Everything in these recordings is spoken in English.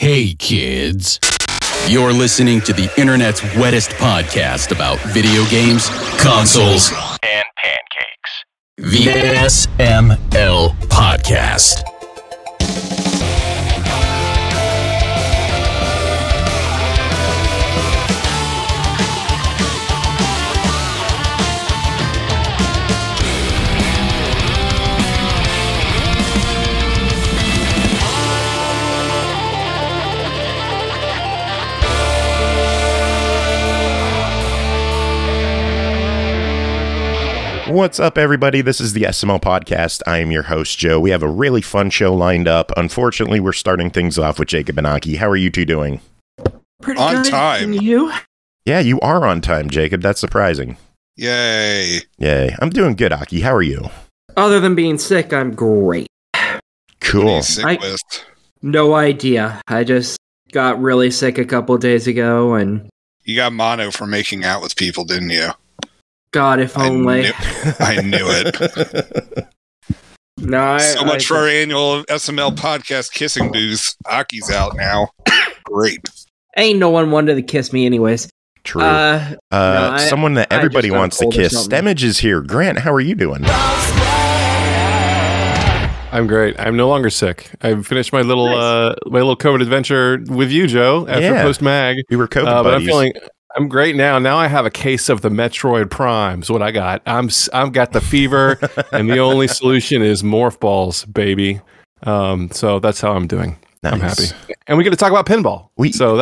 Hey kids, you're listening to the internet's wettest podcast about video games, consoles, and pancakes. The SML Podcast. What's up, everybody? This is the SML Podcast. I am your host, Joe. We have a really fun show lined up. Unfortunately, we're starting things off with Jacob and Aki. How are you two doing? Pretty on good. Time. And you? Yeah, you are on time, Jacob. That's surprising. Yay. Yay. I'm doing good, Aki. How are you? Other than being sick, I'm great. Cool. No idea. I just got really sick a couple days ago, and you got mono for making out with people, didn't you? God, if only. I knew it. No, so much for our annual SML podcast kissing booth. Aki's out now. Great. Ain't no one wanted to kiss me anyways. True. Someone that everybody wants to kiss. Stemage is here. Grant, how are you doing? I'm great. I'm no longer sick. I've finished my little COVID adventure with you, Joe, after post-mag. We were COVID buddies. But I'm great now. Now I have a case of the Metroid Prime's what I got. I've got the fever, and the only solution is morph balls, baby. So that's how I'm doing. Nice. I'm happy. And we get to talk about pinball. We do.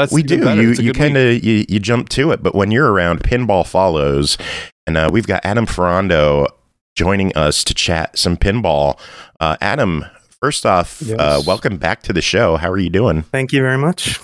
You kind of you jump to it, but when you're around, pinball follows. And we've got Adam Ferrando joining us to chat some pinball. Adam, first off, welcome back to the show. How are you doing? Thank you very much.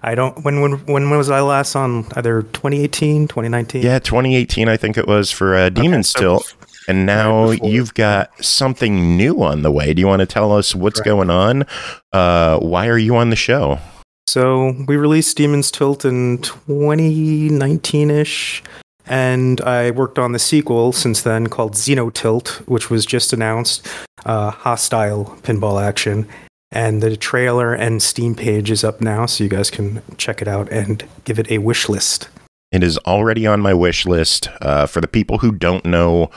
When was I last on? Either 2018, 2019? Yeah, 2018, I think it was for Demon's Tilt. And now you've got something new on the way. Do you want to tell us what's going on? Why are you on the show? So we released Demon's Tilt in 2019-ish. And I worked on the sequel since then called XENOTILT, which was just announced, hostile pinball action. And the trailer and Steam page is up now, so you guys can check it out and give it a wish list. It is already on my wish list. For the people who don't know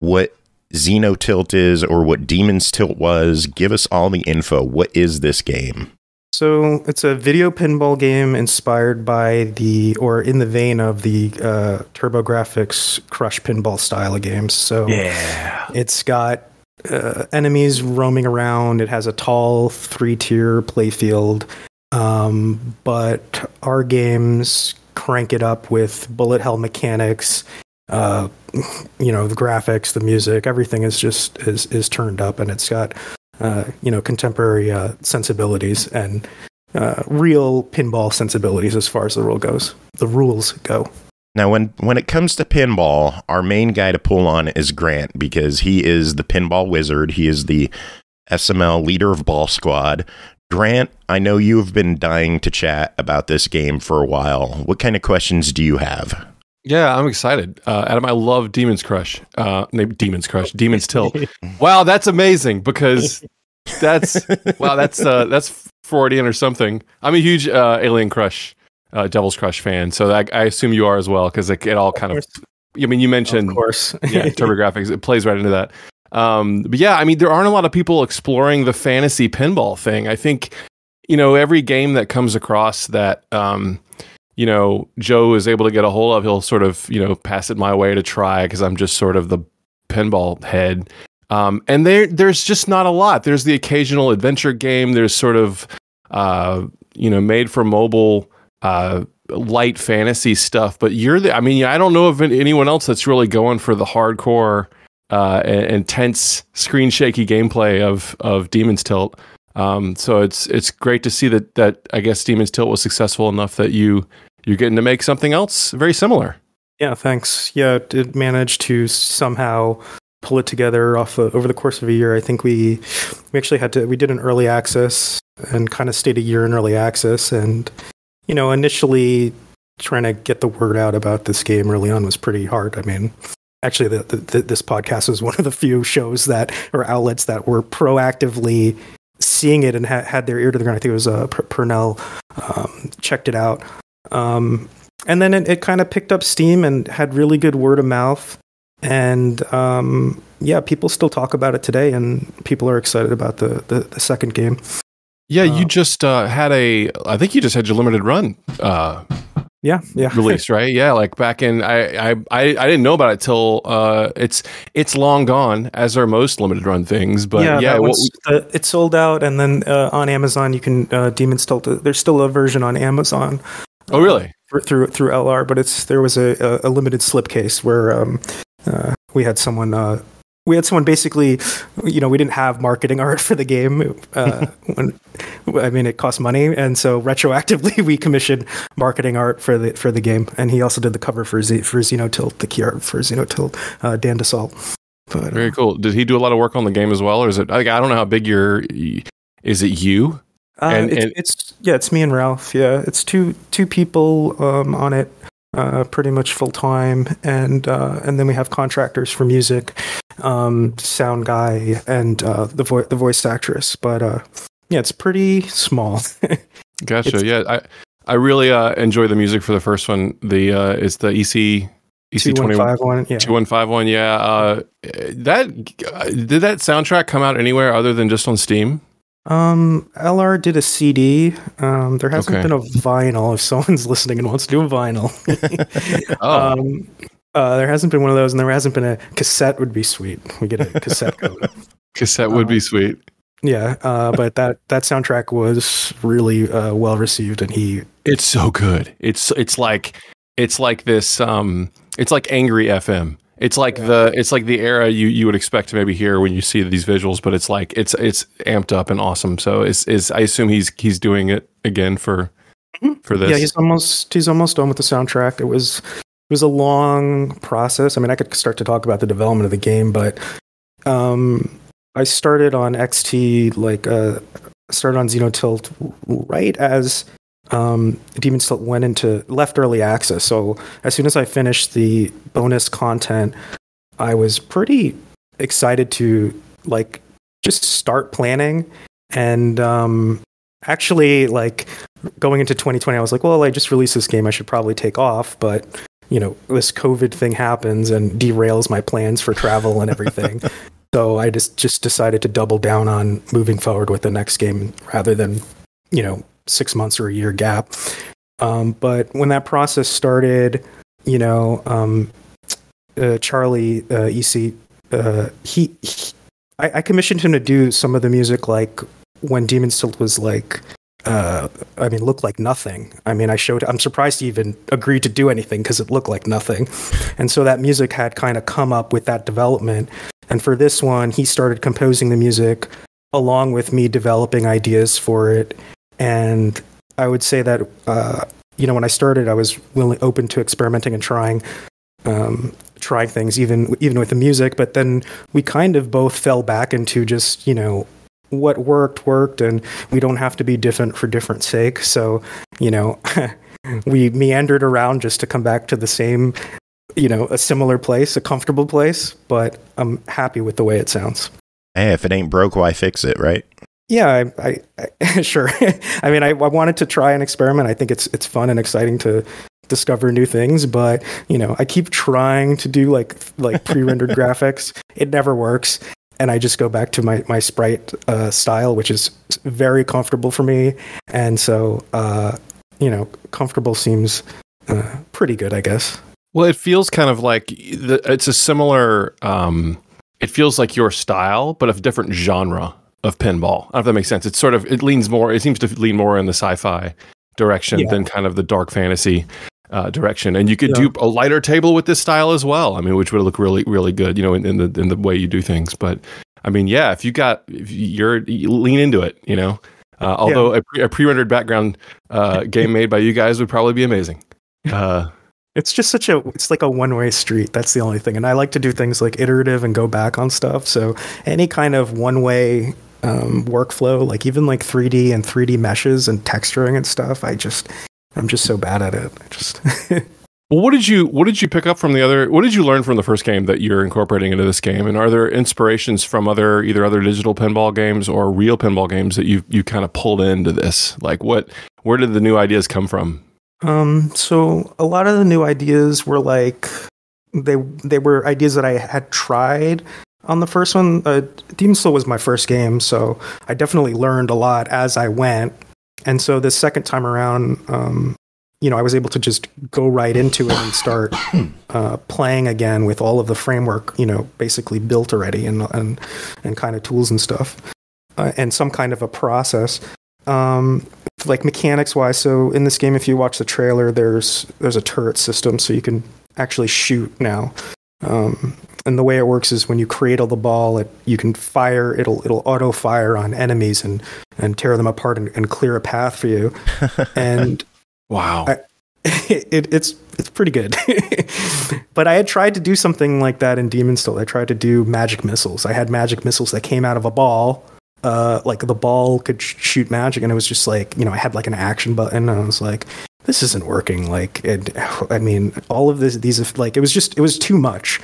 what XENOTILT is or what Demon's Tilt was, give us all the info. What is this game? So it's a video pinball game inspired by in the vein of the TurboGrafx Crush pinball style of games. So it's got enemies roaming around. It has a tall 3-tier playfield. But our games crank it up with bullet hell mechanics. The graphics, the music, everything is just is turned up, and it's got contemporary sensibilities and real pinball sensibilities as far as the rules go. Now, when it comes to pinball, our main guy to pull on is Grant, because he is the pinball wizard. He is the SML leader of Ball Squad. Grant, I know you have been dying to chat about this game for a while. What kind of questions do you have? Yeah, I'm excited. Adam, I love Demon's Tilt. Wow, that's amazing, because that's Freudian or something. I'm a huge Alien Crush, Devil's Crush fan, so I assume you are as well, because it all kind of. I mean, you mentioned, of course, TurboGrafx. It plays right into that. But yeah, I mean, there aren't a lot of people exploring the fantasy pinball thing. I think, every game that comes across that. Joe is able to get a hold of, he'll sort of, pass it my way to try, because I'm just sort of the pinball head. And there's just not a lot. There's the occasional adventure game. There's sort of, made for mobile, light fantasy stuff. But I don't know of anyone else that's really going for the hardcore, intense, screen shaky gameplay of Demon's Tilt. So it's great to see that I guess Demon's Tilt was successful enough that you're getting to make something else very similar. Yeah, thanks. Yeah, it managed to somehow pull it together over the course of a year. I think we actually we did an early access and kind of stayed a year in early access. And, initially trying to get the word out about this game early on was pretty hard. I mean, actually, this podcast is one of the few shows or outlets that were proactively seeing it and had their ear to the ground. I think it was Purnell checked it out. And then it kind of picked up steam and had really good word of mouth. And people still talk about it today, and people are excited about the second game. Yeah, you just I think you just had your limited run released, right? Yeah, like back in, I didn't know about it till it's long gone, as are most limited run things. But it sold out, and then on Amazon you can Demon's Tilt. There's still a version on Amazon. Oh, really? Through LR, but there was a limited slipcase where we had someone basically, we didn't have marketing art for the game. It cost money, and so retroactively we commissioned marketing art for the game, and he also did the cover for XENOTILT, the key art for XENOTILT, Dan DeSalt. But, very cool. Did he do a lot of work on the game as well, or is it? I don't know how big is it you? It's me and Ralph. Yeah, it's two people on it. Pretty much full time, and then we have contractors for music, sound guy, and the voice actress. But it's pretty small. Gotcha. I really enjoy the music for the first one. It's the EC2151. 2151. Yeah. Did that soundtrack come out anywhere other than just on Steam? LR did a CD. There hasn't been a vinyl. If someone's listening and wants to do a vinyl, there hasn't been one of those, and there hasn't been a cassette. Would be sweet. We get a cassette code. Cassette would be sweet. Yeah, but that soundtrack was really well received, and it's so good. It's like this. It's like Angry FM. It's like the era you would expect to maybe hear when you see these visuals, but it's like it's amped up and awesome. So I assume he's doing it again for this. Yeah, he's almost done with the soundtrack. It was a long process. I mean, I could start to talk about the development of the game, but I started on XT started on XENOTILT right as Demon's Tilt left early access. So as soon as I finished the bonus content, I was pretty excited to just start planning. And actually, going into 2020, I was like, well, I just released this game, I should probably take off. But this COVID thing happens and derails my plans for travel and everything. So I just decided to double down on moving forward with the next game rather than 6 months or a year gap. But when that process started, Charlie EC, I commissioned him to do some of the music, like when Demon's Tilt was looked like nothing. I mean, I'm surprised he even agreed to do anything because it looked like nothing. And so that music had kind of come up with that development. And for this one, he started composing the music along with me developing ideas for it. And I would say that, when I started, I was open to experimenting and trying things, even with the music. But then we kind of both fell back into just, what worked, and we don't have to be different for different sake. So, we meandered around just to come back to the same, a similar place, a comfortable place. But I'm happy with the way it sounds. Hey, if it ain't broke, why fix it, right? Yeah, I sure. I mean, I wanted to try and experiment. I think it's fun and exciting to discover new things, but I keep trying to do like pre-rendered graphics. It never works, and I just go back to my sprite style, which is very comfortable for me. And so, comfortable seems pretty good, I guess. Well, it feels kind of like it's a similar. It feels like your style, but of different genre of pinball. I don't know if that makes sense. It seems to lean more in the sci-fi direction than kind of the dark fantasy direction. And you could do a lighter table with this style as well. I mean, which would look really, really good, in the way you do things. But I mean, yeah, if you lean into it, although a pre-rendered background game made by you guys would probably be amazing. It's just it's like a one-way street. That's the only thing. And I like to do things like iterative and go back on stuff. So any kind of one-way workflow, like even like 3D and 3D meshes and texturing and stuff, I'm just so bad at it. Well, what did you pick up from the other? What did you learn from the first game that you're incorporating into this game? And are there inspirations from either other digital pinball games or real pinball games that you kind of pulled into this? Like, where did the new ideas come from? So a lot of the new ideas were like they were ideas that I had tried on the first one. Demon's Soul was my first game, so I definitely learned a lot as I went. And so the second time around, I was able to just go right into it and start playing again with all of the framework, basically built already and kind of tools and stuff, and some kind of a process. Like mechanics wise, so in this game, if you watch the trailer, there's a turret system, so you can actually shoot now. And the way it works is when you cradle the ball, you can fire. It'll auto fire on enemies and tear them apart and clear a path for you. And wow, it's pretty good. But I had tried to do something like that in Demon's Soul. I tried to do magic missiles. I had magic missiles that came out of a ball. Like the ball could shoot magic, and it was just like, I had like an action button, and I was like, this isn't working. Like, all of these, like, it was too much.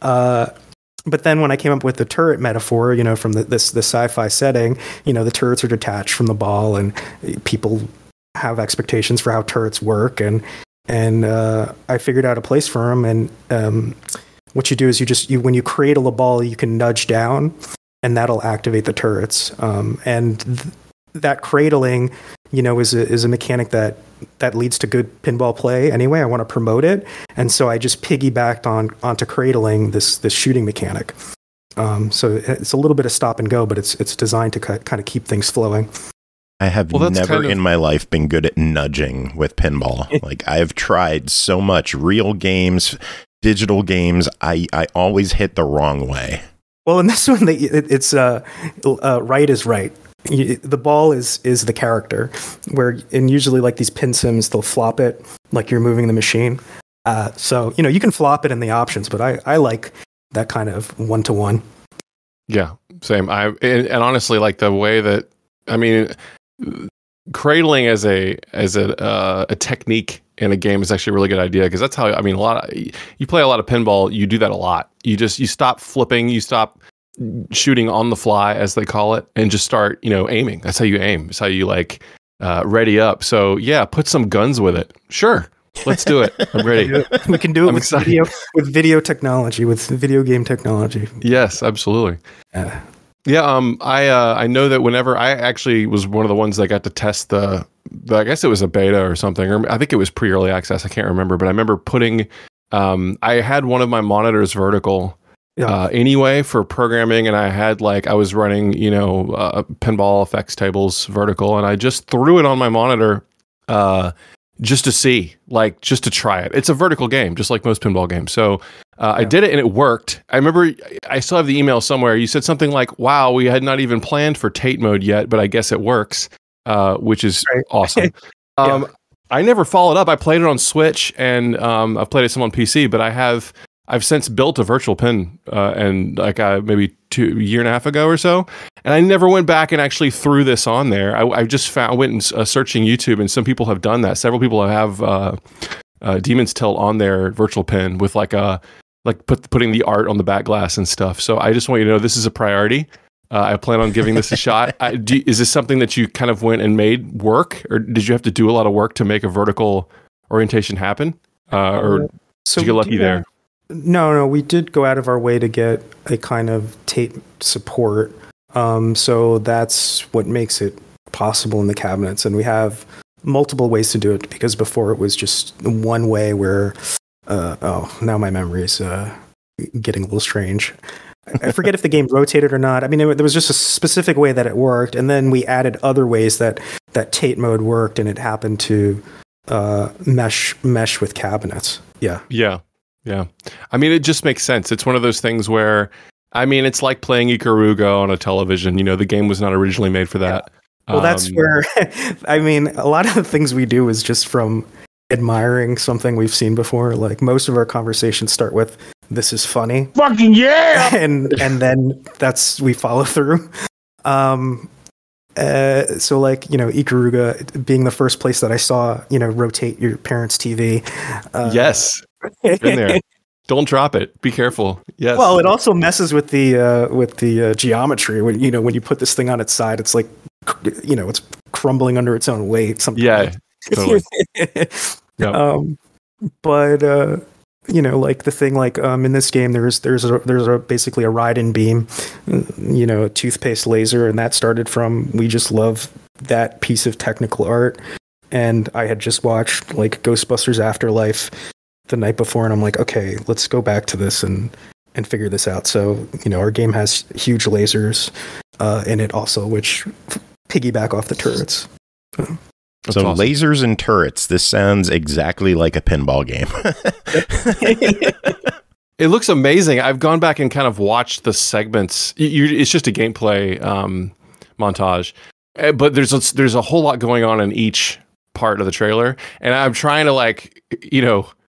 But then when I came up with the turret metaphor, from the sci-fi setting, the turrets are detached from the ball, and people have expectations for how turrets work, and I figured out a place for them. And what you do is when you cradle a ball, you can nudge down, and that'll activate the turrets. That cradling, is a mechanic that leads to good pinball play. Anyway, I want to promote it, and so I just piggybacked onto cradling this shooting mechanic. So it's a little bit of stop and go, but it's designed to kind of keep things flowing. I have never in my life been good at nudging with pinball. Like, I've tried so much, real games, digital games. I always hit the wrong way. Well, in this one, it's right is right. The ball is the character, and usually like these pin sims, they'll flop it like you're moving the machine. So you can flop it in the options, but I like that kind of 1-to-1. Yeah, same. And honestly, like the way that, cradling as a technique in a game is actually a really good idea, because that's how you play a lot of pinball. You do that a lot. You stop flipping, you stop shooting on the fly, as they call it, and just start aiming. That's how you aim. It's how you ready up. So yeah, put some guns with it. Sure, let's do it. I'm ready. We can do it with video technology, with video game technology. Yes, absolutely. I know that whenever I actually was one of the ones that got to test I guess it was a beta or something, or I think it was pre-early access. I can't remember, but I remember putting, I had one of my monitors vertical anyway for programming, and I had I was running, pinball effects tables vertical, and I just threw it on my monitor, just to see, just to try it. It's a vertical game, just like most pinball games. So I did it, and it worked. I remember, I still have the email somewhere. You said something like, wow, we had not even planned for Tate mode yet, but I guess it works, which is awesome. I never followed up. I played it on Switch, and I've played it some on PC, but I've since built a virtual pin, and maybe a year and a half ago or so, and I never went back and actually threw this on there. I just went and searching YouTube, and some people have done that. Several people have Demon's Tilt on their virtual pin with putting the art on the back glass and stuff. So I just want you to know this is a priority. I plan on giving this a shot. Is this something that you kind of went and made work, or did you have to do a lot of work to make a vertical orientation happen, or did you get lucky there? No, we did go out of our way to get a kind of tape support. So that's what makes it possible in the cabinets. And we have multiple ways to do it, because before it was just one way where, now my memory's getting a little strange. I forget if the game rotated or not. There was just a specific way that it worked. And then we added other ways that Tate mode worked, and it happened to mesh with cabinets. Yeah. It just makes sense. It's one of those things where, it's like playing Ikaruga on a television. The game was not originally made for that. Yeah. Well, that's where, a lot of the things we do is just from admiring something we've seen before. Like, most of our conversations start with, "This is funny." Fucking yeah! and then we follow through. So like, Ikaruga being the first place that I saw, rotate your parents' TV. Yes. Been there. Don't drop it. Be careful. Yes. Well, it also messes with the geometry when you put this thing on its side. It's like, it's crumbling under its own weight. Something. Yeah. Totally. Yep. But like the thing, like in this game, there's basically a ride-in beam, a toothpaste laser, and that started from we just love that piece of technical art. And I had just watched like Ghostbusters Afterlife the night before, and I'm like, okay, let's go back to this and figure this out. So our game has huge lasers in it also, which piggyback off the turrets. So awesome. Lasers and turrets. This sounds exactly like a pinball game. It looks amazing. I've gone back and kind of watched the segments. It's just a gameplay montage, but there's a whole lot going on in each part of the trailer, and I'm trying to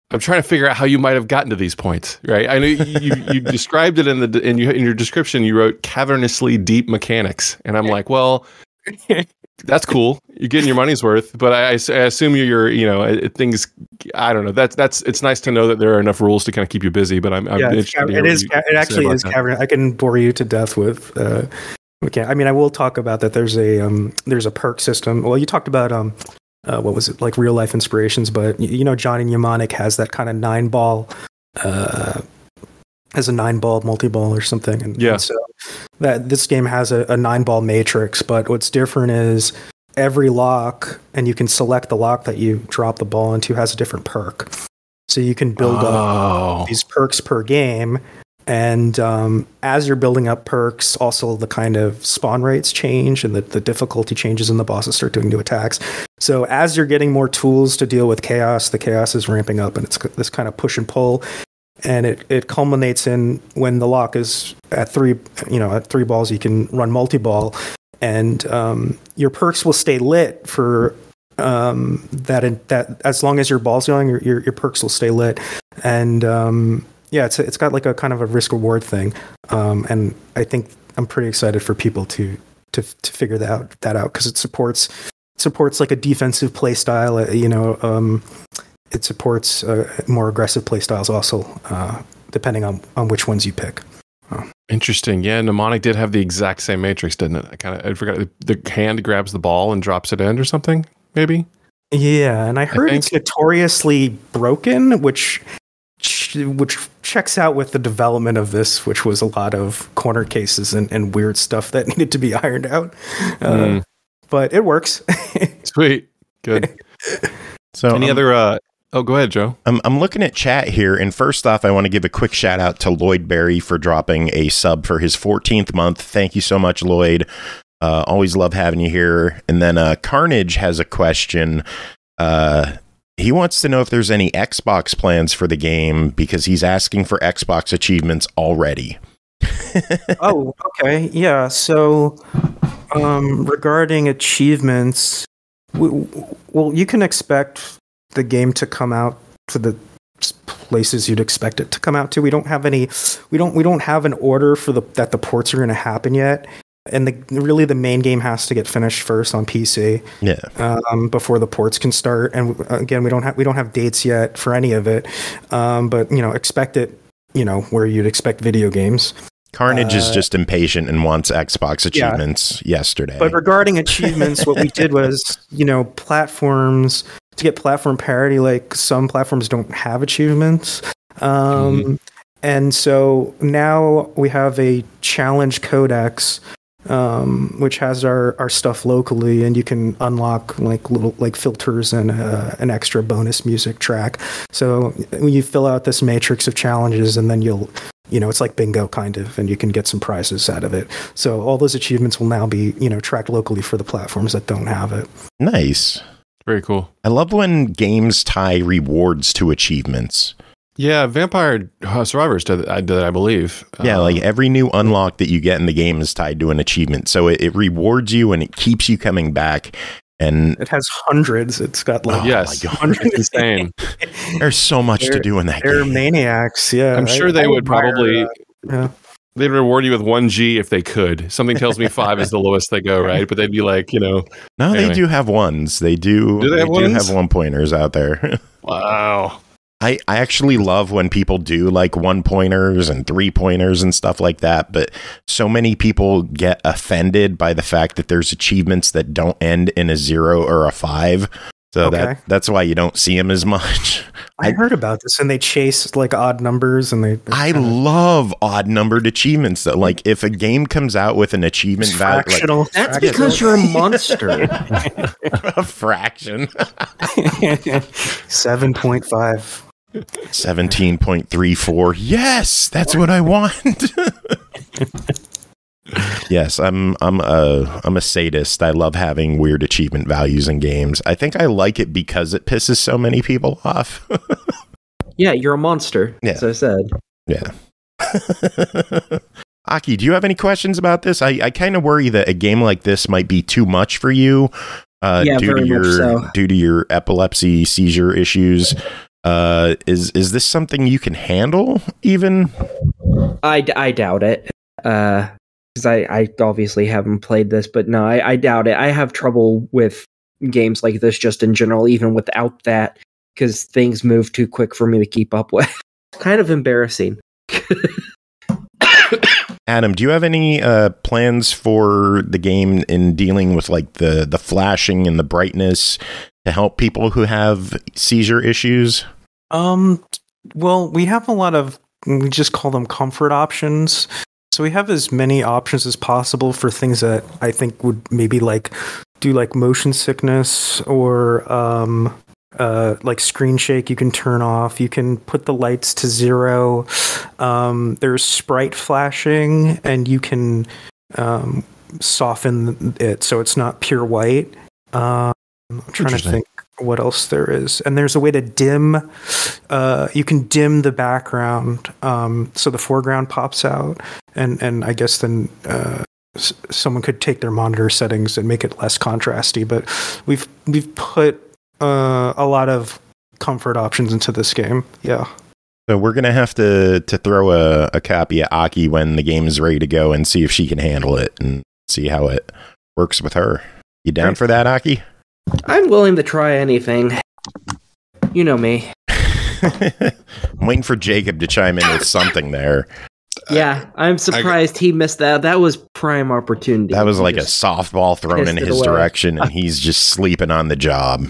I'm trying to figure out how you might have gotten to these points, right? I know you described it in your description. You wrote cavernously deep mechanics, and I'm like, well, that's cool. You're getting your money's worth, but I assume you're things. I don't know. It's nice to know that there are enough rules to kind of keep you busy. But I'm interested. It actually is cavern. I can bore you to death with. I mean, I will talk about that. There's a perk system. Well, you talked about what was it, like real life inspirations, but Johnny Mnemonic has that kind of 9-ball has a 9-ball multi-ball or something, and so that this game has a 9-ball matrix. But what's different is every lock, and you can select the lock that you drop the ball into, has a different perk, so you can build up these perks per game. And as you're building up perks, also the kind of spawn rates change, and the difficulty changes, and the bosses start doing new attacks. So as you're getting more tools to deal with chaos, the chaos is ramping up, and it's this kind of push and pull. And it culminates in when the lock is at 3 balls, you can run multi-ball, and your perks will stay lit for that as long as your ball's going, your perks will stay lit. And it's got like a kind of a risk reward thing, and I think I'm pretty excited for people to figure that out because it supports like a defensive play style. It supports more aggressive play styles also, depending on which ones you pick. Interesting. Yeah, Mnemonic did have the exact same matrix, didn't it? I forgot. The hand grabs the ball and drops it in, or something. Maybe. Yeah, and I heard it's notoriously broken, which checks out with the development of this, which was a lot of corner cases and weird stuff that needed to be ironed out. But it works. Sweet. Good. So any other... Oh, go ahead, Joe. I'm looking at chat here, and first off, I want to give a quick shout out to Lloyd Berry for dropping a sub for his 14th month. Thank you so much, Lloyd. Always love having you here. And then Carnage has a question. He wants to know if there's any Xbox plans for the game, because he's asking for Xbox achievements already. Oh, okay. Yeah. So regarding achievements, well, you can expect the game to come out to the places you'd expect it to come out to. We don't have an order for that the ports are going to happen yet. And the main game has to get finished first on PC, before the ports can start. And again, we don't have dates yet for any of it, but expect it, where you'd expect video games. Carnage is just impatient and wants Xbox achievements yesterday. But regarding achievements, what we did was, platforms, to get platform parity, like some platforms don't have achievements. And so now we have a challenge codex, which has our stuff locally, and you can unlock like little filters and an extra bonus music track. So when you fill out this matrix of challenges, and then you'll, it's like bingo kind of, and you can get some prizes out of it. So all those achievements will now be, tracked locally for the platforms that don't have it. Nice. Very cool. I love when games tie rewards to achievements. Yeah, Vampire Survivors did, I believe. Yeah, like every new unlock that you get in the game is tied to an achievement. So it rewards you and it keeps you coming back. And it has hundreds. It's got like hundreds. It's insane. There's so much to do in that game. They're maniacs. Yeah, I'm sure they would probably. They'd reward you with 1G if they could. Something tells me 5 is the lowest they go, right? But they'd be like, No, anyway. they do have ones. They do have 1-pointers out there. Wow. I actually love when people do like 1-pointers and 3-pointers and stuff like that, but so many people get offended by the fact that there's achievements that don't end in a 0 or a 5. So that's why you don't see them as much. I heard about this, and they chase like odd numbers, and I love odd numbered achievements. Though, like if a game comes out with an achievement value, that's because you're a monster. A fraction. 7.5. 17.34. Yes, that's what I want. Yes, I'm a sadist. I love having weird achievement values in games. I think I like it because it pisses so many people off. Yeah, you're a monster, as I said. Yeah. Aki, do you have any questions about this? I kind of worry that a game like this might be too much for you due to your epilepsy seizure issues. Is this something you can handle even? I doubt it. Because I obviously haven't played this, but no, I doubt it. I have trouble with games like this just in general, even without that, because things move too quick for me to keep up with. Kind of embarrassing. Adam, do you have any plans for the game in dealing with like the flashing and the brightness to help people who have seizure issues? Well, we have a lot of, we just call them comfort options. So we have as many options as possible for things that I think would maybe like do like motion sickness or like screen shake you can turn off. You can put the lights to 0. There's sprite flashing, and you can soften it so it's not pure white. I'm trying to think what else there is. And there's a way to dim. You can dim the background so the foreground pops out. And I guess then someone could take their monitor settings and make it less contrasty. But we've put a lot of comfort options into this game. Yeah. So we're gonna have to throw a copy at Aki when the game is ready to go and see if she can handle it and see how it works with her. You down for that, Aki? I'm willing to try anything. You know me. I'm waiting for Jacob to chime in with something there. Yeah, I'm surprised he missed that. That was prime opportunity. That was like a softball thrown in his direction, and he's just sleeping on the job.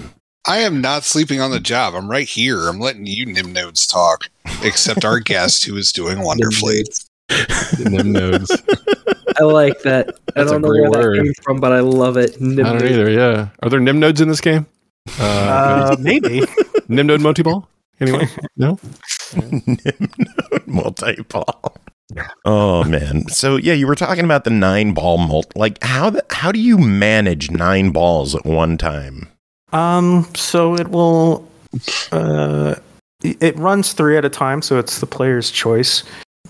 I am not sleeping on the job. I'm right here. I'm letting you Nibb nodes talk, except our guest who is doing wonderfully. Nibb nodes. I like that. I don't know where that came from, but I love it. I don't either, yeah. Are there Nibb nodes in this game? Maybe. Nibb node multi-ball? Anyway, no? Nibb node multi-ball. Oh, man. So, yeah, you were talking about the 9-ball Like, how do you manage 9 balls at one time? So it will, it runs 3 at a time, so it's the player's choice.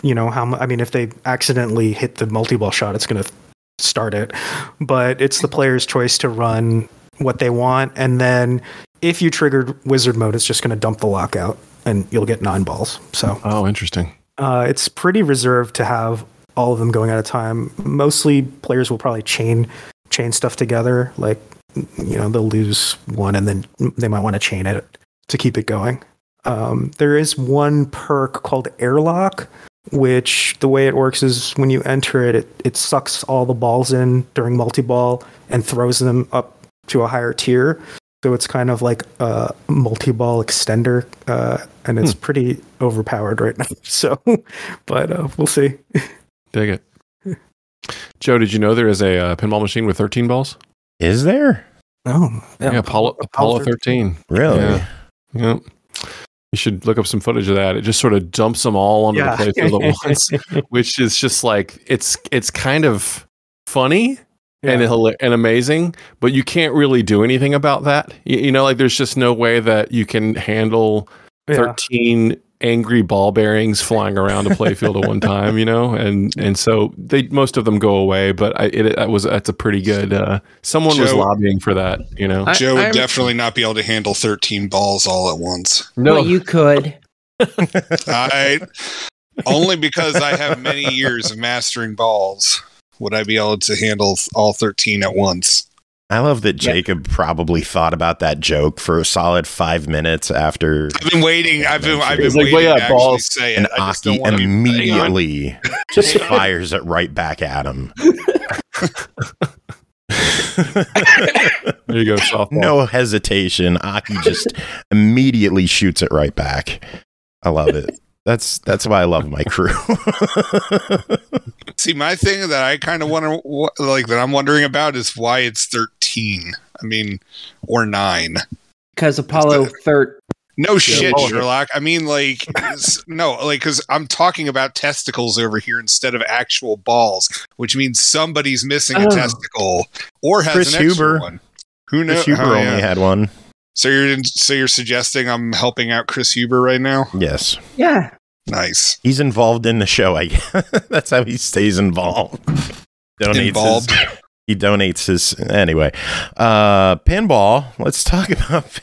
You know, if they accidentally hit the multi-ball shot, it's going to start it. But it's the player's choice to run what they want. And then if you triggered wizard mode, it's just going to dump the lockout and you'll get 9 balls. So, oh, interesting. It's pretty reserved to have all of them going at a time. Mostly players will probably chain stuff together. Like, you know, they'll lose one and then they might want to chain it to keep it going. There is one perk called airlock, which the way it works is when you enter it sucks all the balls in during multi-ball and throws them up to a higher tier. So it's kind of like a multi-ball extender, and it's pretty overpowered right now. So, but we'll see. Dig it. Joe, did you know there is a pinball machine with 13 balls? Is there? Oh, yeah, Apollo 13. Really? Yeah. Yep. You should look up some footage of that. It just sort of dumps them all onto the playfield at once, which is just like it's kind of funny and amazing, but you can't really do anything about that. You know, like there's just no way that you can handle 13 angry ball bearings flying around a playfield at one time, you know, and so most of them go away, but that's a pretty good someone was lobbying for that, you know. Joe would definitely not be able to handle 13 balls all at once. No, well, you could. Only because I have many years of mastering balls would I be able to handle all 13 at once. I love that Jacob probably thought about that joke for a solid 5 minutes after. I've been waiting. I've been like, waiting well, yeah, to actually balls. say it. And I just Aki don't want to immediately just fires it right back at him. There you go, softball. No hesitation. Aki just immediately shoots it right back. I love it. That's why I love my crew. See, my thing that I kind of wonder, that I'm wondering about is why it's 13. I mean, or 9. Because Apollo 13. No shit, Sherlock. I mean, because I'm talking about testicles over here instead of actual balls, which means somebody's missing a testicle or has Chris an extra Huber. one. Who knows? Chris Huber only had one. So you're suggesting I'm helping out Chris Huber right now? Yes. Yeah. Nice. He's involved in the show. I guess. That's how he stays involved. He donates his anyway. Pinball. Let's talk about.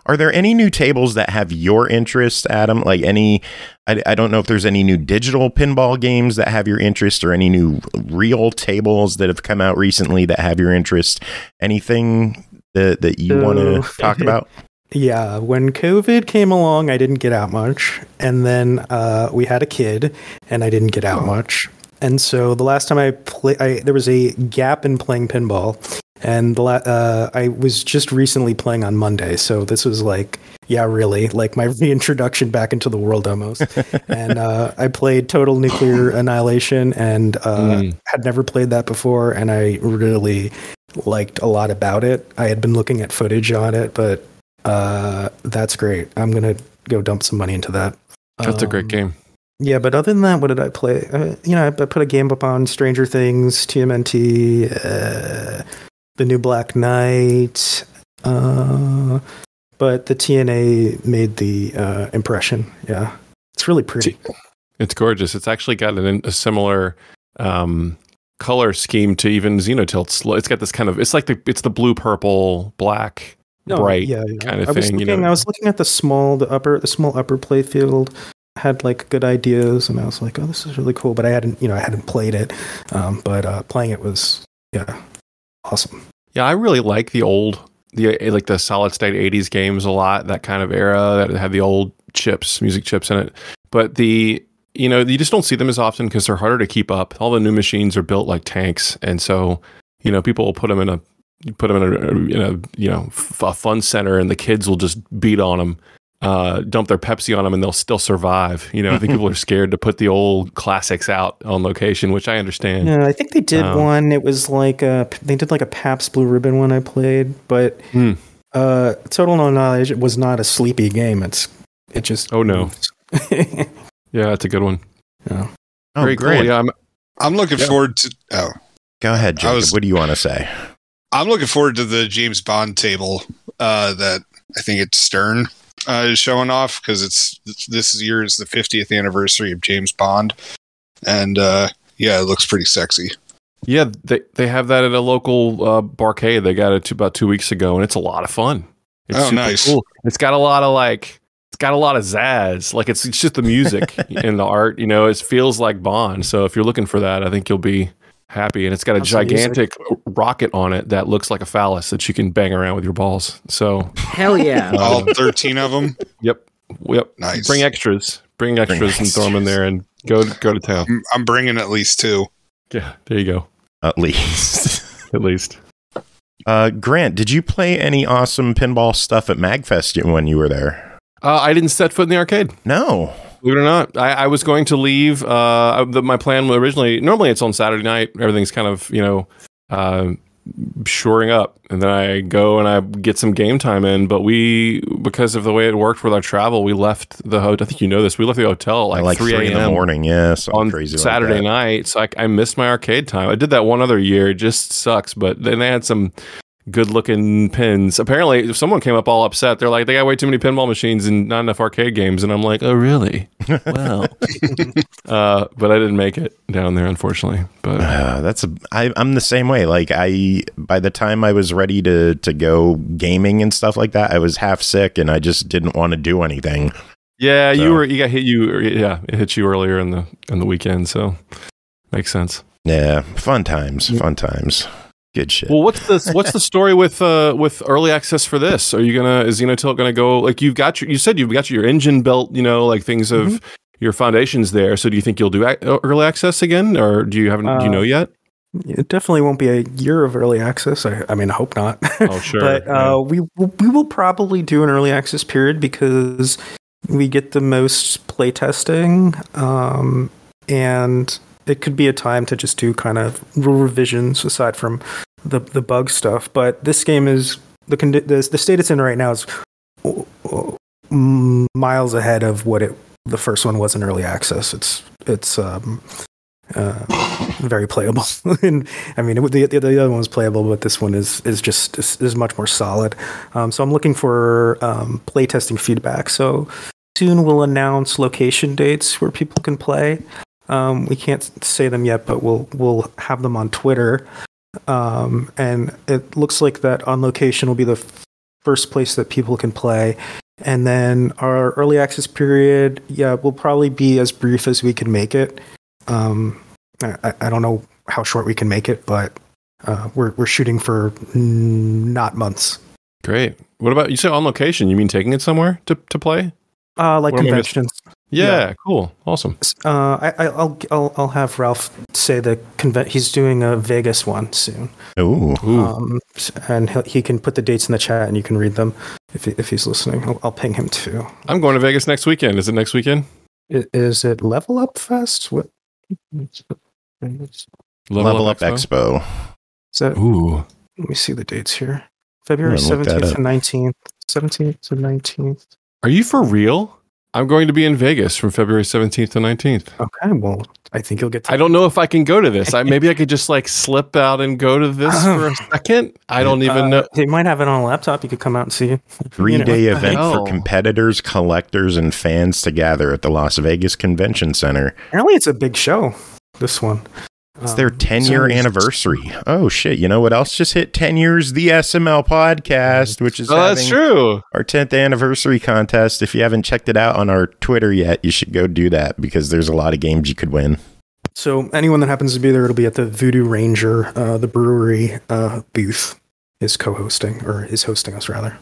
Are there any new tables that have your interest, Adam? Like any? I don't know if there's any new digital pinball games that have your interest, or any new real tables that have come out recently that have your interest. Anything that you want to talk about? Yeah, when COVID came along, I didn't get out much. And then we had a kid, and I didn't get out much. And so the last time I played, there was a gap in playing pinball. And I was just recently playing on Monday. So this was really, my reintroduction back into the world almost. And I played Total Nuclear Annihilation and had never played that before. And I really liked a lot about it. I had been looking at footage on it, but that's great. I'm going to go dump some money into that. That's a great game. Yeah, but other than that, what did I play? I put a game up on Stranger Things, TMNT, the new Black Knight, but the TNA made the impression. Yeah, it's really pretty. It's gorgeous. It's actually got a similar color scheme to even XENOTILT's. It's got this kind of, it's the blue, purple, black, bright kind of thing. I was looking at the small upper play field. Had like good ideas, and I was like, "Oh, this is really cool." But I hadn't played it. But playing it was awesome. Yeah, I really like the solid state 80s games a lot. That kind of era that had the old music chips in it. But you just don't see them as often because they're harder to keep up. All the new machines are built like tanks, and so people will put them in a fun center, and the kids will just beat on them. Dump their Pepsi on them and they'll still survive. I think people are scared to put the old classics out on location, which I understand. Yeah, I think they did one. It was they did a Pabst Blue Ribbon one I played, but Total Annihilation was not a sleepy game. It just no. Yeah, it's a good one. Yeah. Very great. Cool. Yeah, I'm looking forward to. Oh, go ahead, Jacob. What do you want to say? I'm looking forward to the James Bond table that I think it's Stern is showing off, because this year is the 50th anniversary of James Bond, and it looks pretty sexy. Yeah, they have that at a local barcade. They got it about 2 weeks ago, and it's a lot of fun. It's super nice. Cool. It's got a lot of zazz. Like it's just the music and the art. It feels like Bond. So if you're looking for that, I think you'll be happy. And it's got a gigantic rocket on it that looks like a phallus that you can bang around with your balls. So hell yeah. All 13 of them. Yep. Nice. Bring extras and throw them in there and go to town. I'm bringing at least 2. Yeah, there you go. At least. Grant, did you play any awesome pinball stuff at MagFest when you were there? I didn't set foot in the arcade. No. Believe it or not, I was going to leave. My plan originally, normally it's on Saturday night. Everything's kind of, shoring up. And then I go and I get some game time in. But because of the way it worked with our travel, we left the hotel. I think you know this. We left the hotel at like 3 a.m. in the morning. Yeah, on crazy Saturday night. So I missed my arcade time. I did that one other year. It just sucks. But then they had some good-looking pins. Apparently, if someone came up all upset, they're like, they got way too many pinball machines and not enough arcade games. And I'm like, oh, really? Wow. But I didn't make it down there, unfortunately. But I'm the same way. Like by the time I was ready to go gaming and stuff like that, I was half sick and I just didn't want to do anything. Yeah, So- it hit you earlier in the weekend, so makes sense. Yeah, fun times. Good shit. Well, what's the story with early access for this? Is XENOTILT gonna go, like, you said you've got your engine built, like things of your foundations there. So do you think you'll do early access again, or do you know yet? It definitely won't be a year of early access. I mean, I hope not. Oh, sure. But we will probably do an early access period because we get the most playtesting, and it could be a time to just do kind of rule revisions aside from the bug stuff. But this game is the state it's in right now is miles ahead of what the first one was in early access. It's very playable. And I mean, the other one was playable, but this one is much more solid. So I'm looking for playtesting feedback. So soon we'll announce location dates where people can play. We can't say them yet, but we'll have them on Twitter. And it looks like that On Location will be the first place that people can play. And then our early access period, will probably be as brief as we can make it. I don't know how short we can make it, but we're shooting for not months. Great. What about, you say On Location? You mean taking it somewhere to play? Like conventions. Yeah, cool, awesome. I'll have Ralph say he's doing a Vegas one soon. Ooh. And he can put the dates in the chat, and you can read them if he's listening. I'll ping him too. I'm going to Vegas next weekend. Is it next weekend? Is it Level Up Fest? What? Level Up Expo. Is that? Ooh. Let me see the dates here. February 17th to 19th. 17th to 19th. Are you for real? I'm going to be in Vegas from February 17th to 19th. Okay, well, I think you'll get to... I don't know if I can go to this. Maybe I could just slip out and go to this for a second. I don't even know. They might have it on a laptop. You could come out and see. 3-day event for competitors, collectors, and fans to gather at the Las Vegas Convention Center. Apparently it's a big show, this one. It's their 10-year anniversary. Oh, shit. You know what else just hit 10 years? The SML podcast, which is that's true. Our 10th anniversary contest. If you haven't checked it out on our Twitter yet, you should go do that because there's a lot of games you could win. So anyone that happens to be there, it'll be at the Voodoo Ranger, the brewery booth is co-hosting, or is hosting us, rather.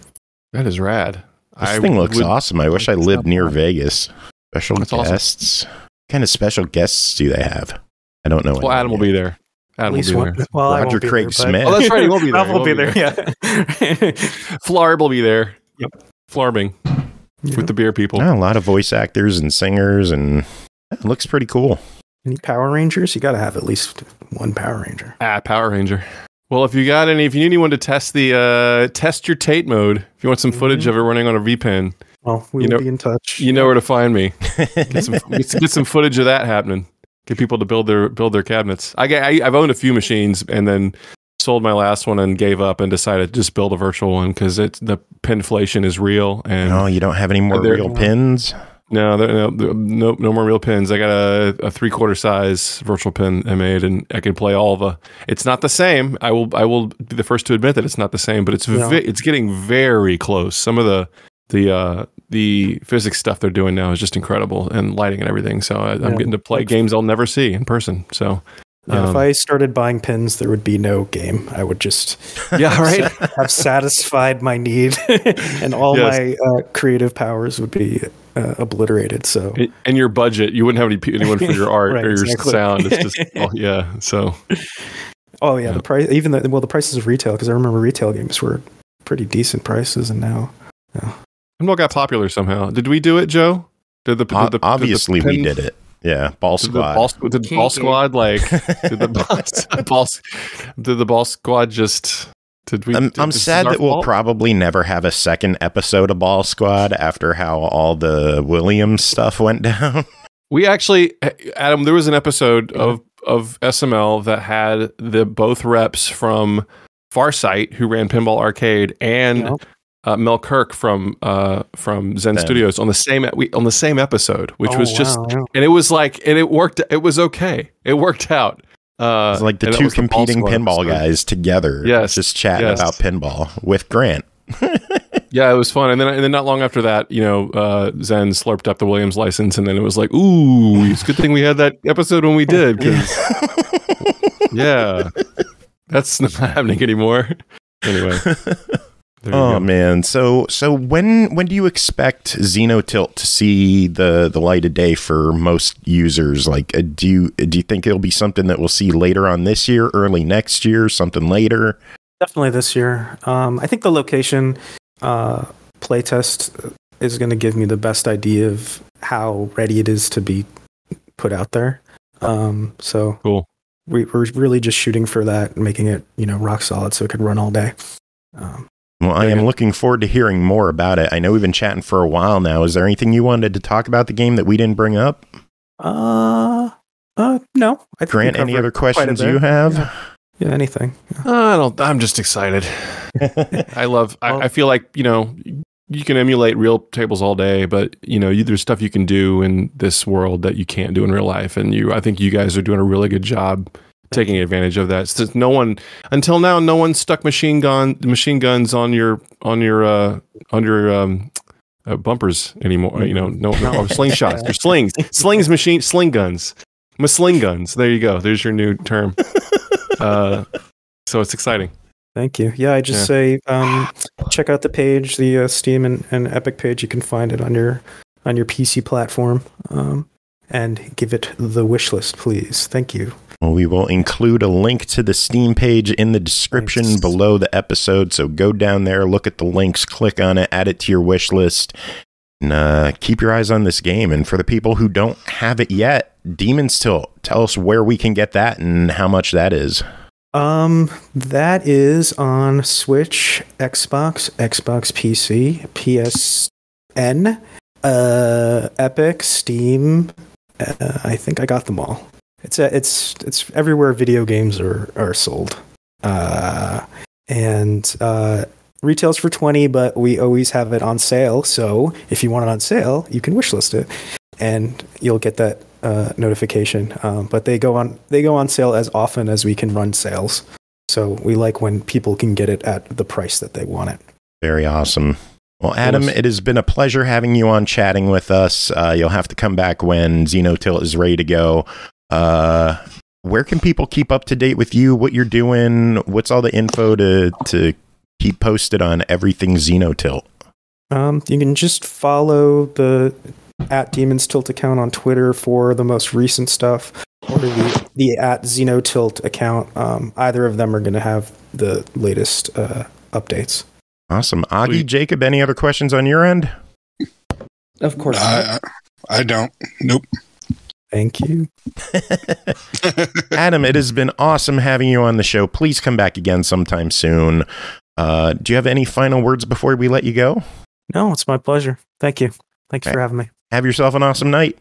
That is rad. This thing looks awesome. I wish I lived near Vegas. Special guests. Awesome. What kind of special guests do they have? I don't know. Well, Adam will be there. Adam will be there. Well, Roger Craig Smith. Oh, that's right. He will be there. Ralph will be there. Yeah. Flarb will be there. Yep. Flarbing with the beer people. Yeah, a lot of voice actors and singers, and it looks pretty cool. Any Power Rangers? You got to have at least one Power Ranger. Power Ranger. Well, if you need anyone to test test your Tate mode, if you want some footage of it running on a VPN, well, we will be in touch. You know where to find me. Get some footage of that happening. Get people to build their cabinets. I've owned a few machines and then sold my last one and gave up and decided to just build a virtual one because the pinflation is real. And you don't have any more real pins? No more real pins. I got a 3/4 size virtual pin I made, and I can play it's not the same. I will be the first to admit that it's not the same, but it's getting very close. Some of the physics stuff they're doing now is just incredible, and lighting and everything. So I'm getting to play games I'll never see in person. So if I started buying pins, there would be no game. I would just have satisfied my need, and all my creative powers would be obliterated. So and your budget, you wouldn't have anyone for your art or your sound. It's just So the price, even the prices of retail, because I remember retail games were pretty decent prices, and now. Pinball got popular somehow. Did we do it, Joe? Obviously, we did it. Yeah, Ball Squad. Did the Ball Squad did the Ball Squad just? Did we? I'm sad that we'll probably never have a second episode of Ball Squad after how all the Williams stuff went down. We actually, Adam, there was an episode of SML that had both reps from Farsight, who ran Pinball Arcade, and Mel Kirk from Zen Studios on the same episode, which was just, and it was and it worked. It was okay. It worked out. It was like the two competing pinball guys together. Yes, just chatting about pinball with Grant. Yeah, it was fun. And then not long after that, Zen slurped up the Williams license, and then it was like, ooh, it's a good thing we had that episode when we did. Yeah, that's not happening anymore. Anyway. Oh man! So when do you expect XENOTILT to see the light of day for most users? Like, do you think it'll be something that we'll see later on this year, early next year, something later? Definitely this year. I think the location playtest is going to give me the best idea of how ready it is to be put out there. So cool. We're really just shooting for that, making it rock solid so it could run all day. Well, I am looking forward to hearing more about it. I know we've been chatting for a while now. Is there anything you wanted to talk about the game that we didn't bring up? No. I think Grant, any other questions you have? Yeah, anything. Yeah. I'm just excited. I feel like, you can emulate real tables all day, but there's stuff you can do in this world that you can't do in real life. And I think you guys are doing a really good job taking advantage of that. So until now, no one stuck machine guns on your bumpers anymore. No slingshots. They're sling guns. Sling guns. There you go. There's your new term. So it's exciting. Thank you. Yeah, I just say check out the page, the Steam and Epic page. You can find it on your PC platform, and give it the wish list, please. Thank you. Well, we will include a link to the Steam page in the description below the episode. So go down there, look at the links, click on it, add it to your wish list, and keep your eyes on this game. And for the people who don't have it yet, Demon's Tilt, tell us where we can get that and how much that is. That is on Switch, Xbox PC, PSN, Epic, Steam. I think I got them all. It's everywhere video games are sold. And retails for $20, but we always have it on sale. So if you want it on sale, you can wishlist it, and you'll get that notification. But they go on sale as often as we can run sales. So we like when people can get it at the price that they want it. Very awesome. Well, Adam, it has been a pleasure having you on chatting with us. You'll have to come back when XENOTILT is ready to go. Where can people keep up to date with you, what you're doing? What's all the info to keep posted on everything XENOTILT? You can just follow the @DemonsTilt account on Twitter for the most recent stuff, or the @XENOTILT account. Either of them are going to have the latest updates. Awesome. Aki, Jacob, any other questions on your end? Of course. I don't. Nope. Thank you. Adam, it has been awesome having you on the show. Please come back again sometime soon. Do you have any final words before we let you go? No, it's my pleasure. Thank you. Thanks for having me. Have yourself an awesome night.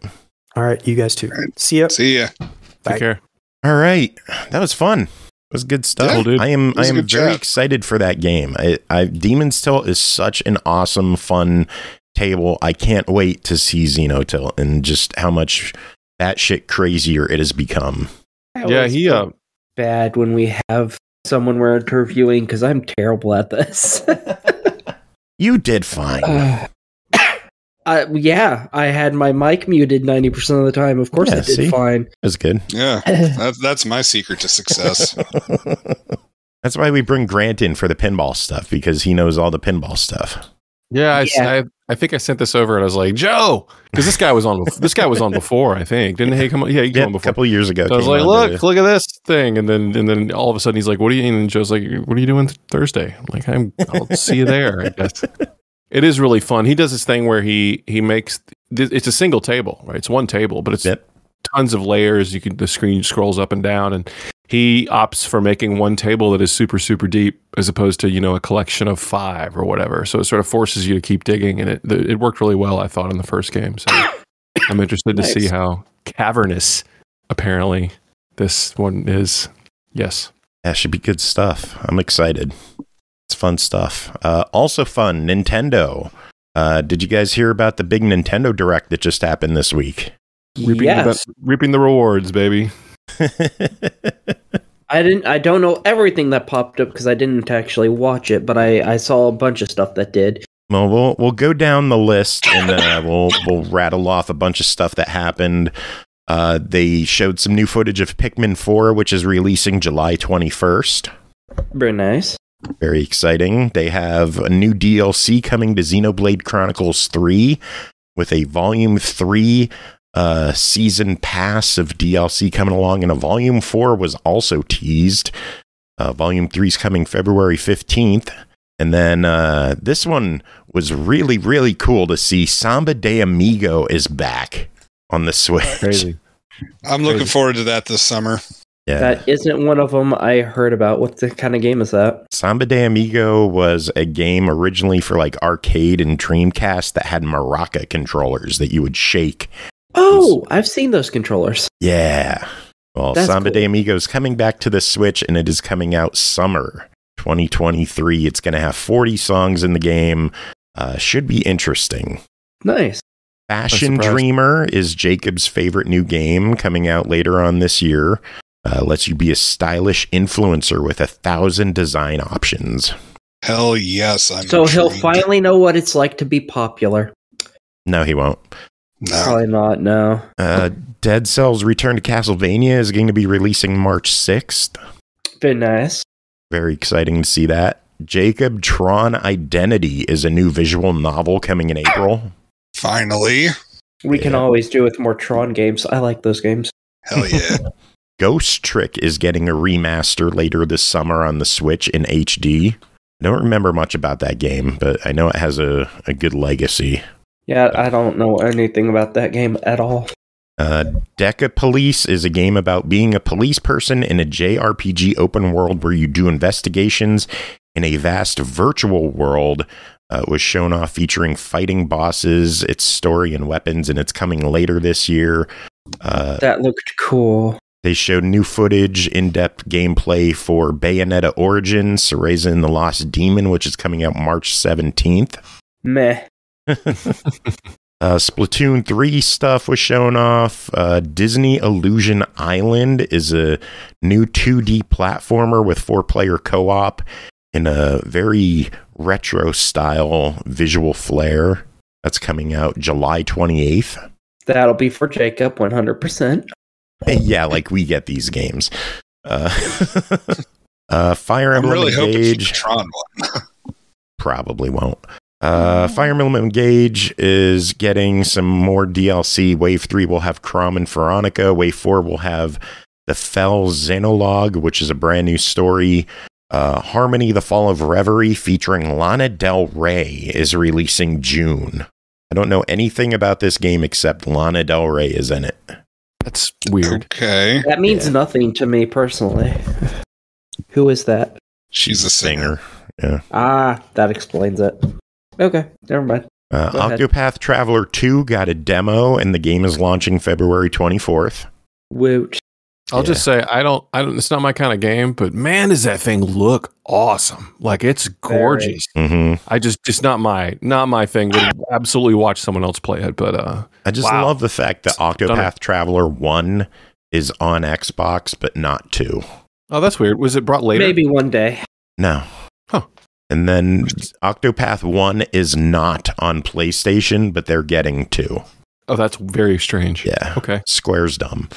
All right, you guys too. Right. See ya. See ya. Bye. Take care. All right. That was fun. It was good stuff. Yeah, dude. I am very chat. excited for that game. Demon's Tilt is such an awesome, fun table. I can't wait to see XENOTILT and just how much batshit crazier it has become. Yeah, he bad when we have someone we're interviewing, because I'm terrible at this. You did fine. Yeah, I had my mic muted 90% of the time. Of course, I did fine. That's good. Yeah, that's my secret to success. That's why we bring Grant in for the pinball stuff, because he knows all the pinball stuff. Yeah, I think I sent this over and I was like, Joe, because this guy was on before, I think, didn't he come on? Yeah, he came on before a couple years ago. So I was like, look at this thing, and then all of a sudden he's like, what are you? And Joe's like, what are you doing Thursday? I'm like, I'll see you there, I guess. It is really fun. He does this thing where he makes it's a single table, right? It's one table, but it's tons of layers. The screen scrolls up and down, and he opts for making one table that is super, super deep, as opposed to, a collection of 5 or whatever. So it sort of forces you to keep digging, and it worked really well, I thought, in the first game. So I'm interested to see how cavernous, apparently, this one is. Yes. That should be good stuff. I'm excited. It's fun stuff. Also fun, Nintendo. Did you guys hear about the big Nintendo Direct that just happened this week? Reaping the rewards, baby. I don't know everything that popped up because I didn't actually watch it, but I saw a bunch of stuff that did. Well, we'll go down the list and we'll rattle off a bunch of stuff that happened. They showed some new footage of Pikmin 4, which is releasing July 21st. Very nice. Very exciting. They have a new DLC coming to Xenoblade Chronicles 3 with a Volume 3 season pass of DLC coming along, and a Volume 4 was also teased. Volume 3 is coming February 15th. And then this one was really, really cool to see. Samba de Amigo is back on the Switch. Crazy. I'm looking forward to that this summer. Yeah. That isn't one of them I heard about. What the kind of game is that? Samba de Amigo was a game originally for like arcade and Dreamcast that had maraca controllers that you would shake. Oh, I've seen those controllers. Yeah. Well, That's Samba cool. de Amigo is coming back to the Switch, and it is coming out summer 2023. It's going to have 40 songs in the game. Should be interesting. Nice. Fashion surprised. Dreamer is Jacob's favorite new game, coming out later on this year. Lets you be a stylish influencer with 1,000 design options. Hell yes. So he'll intrigued. finally know what it's like to be popular. No, he won't. No. Probably not, no. Dead Cells Return to Castlevania is going to be releasing March 6th. Very nice. Very exciting to see that. Jacob, Tron Identity is a new visual novel coming in April. Finally. We can always do with more Tron games. I like those games. Hell yeah. Ghost Trick is getting a remaster later this summer on the Switch in HD. I don't remember much about that game, but I know it has a good legacy. Yeah, I don't know anything about that game at all. Deca Police is a game about being a police person in a JRPG open world where you do investigations in a vast virtual world. It was shown off featuring fighting bosses, its story and weapons, and it's coming later this year. That looked cool. They showed new footage, in-depth gameplay for Bayonetta Origins, Cereza and the Lost Demon, which is coming out March 17th. Meh. Splatoon 3 stuff was shown off. Disney Illusion Island is a new 2D platformer with 4-player co-op in a very retro style visual flair. That's coming out July 28th. That'll be for Jacob 100%. Yeah, like we get these games. Fire I'm Emblem really hoping it's the Engage Tron one. probably won't. Fire Emblem Engage is getting some more DLC. Wave 3 will have Chrom and Veronica. Wave 4 will have the Fell Xenologue, which is a brand new story. Harmony, The Fall of Reverie, featuring Lana Del Rey, is releasing June. I don't know anything about this game except Lana Del Rey is in it. That's weird. Okay. That means nothing to me personally. Who is that? She's a singer. Yeah. Ah, that explains it. Okay, never mind. Go ahead. Octopath Traveler 2 got a demo, and the game is launching February 24th. Woot. I'll just say I don't. It's not my kind of game, but man, does that thing look awesome! Like it's gorgeous. Mm-hmm. It's not my thing. Would absolutely watch someone else play it, but I just love the fact that Octopath Traveler 1 is on Xbox, but not 2. Oh, that's weird. Was it brought later? Maybe one day. No. Huh. And then Octopath 1 is not on PlayStation, but they're getting 2. Oh, that's very strange. Yeah. Okay. Square's dumb.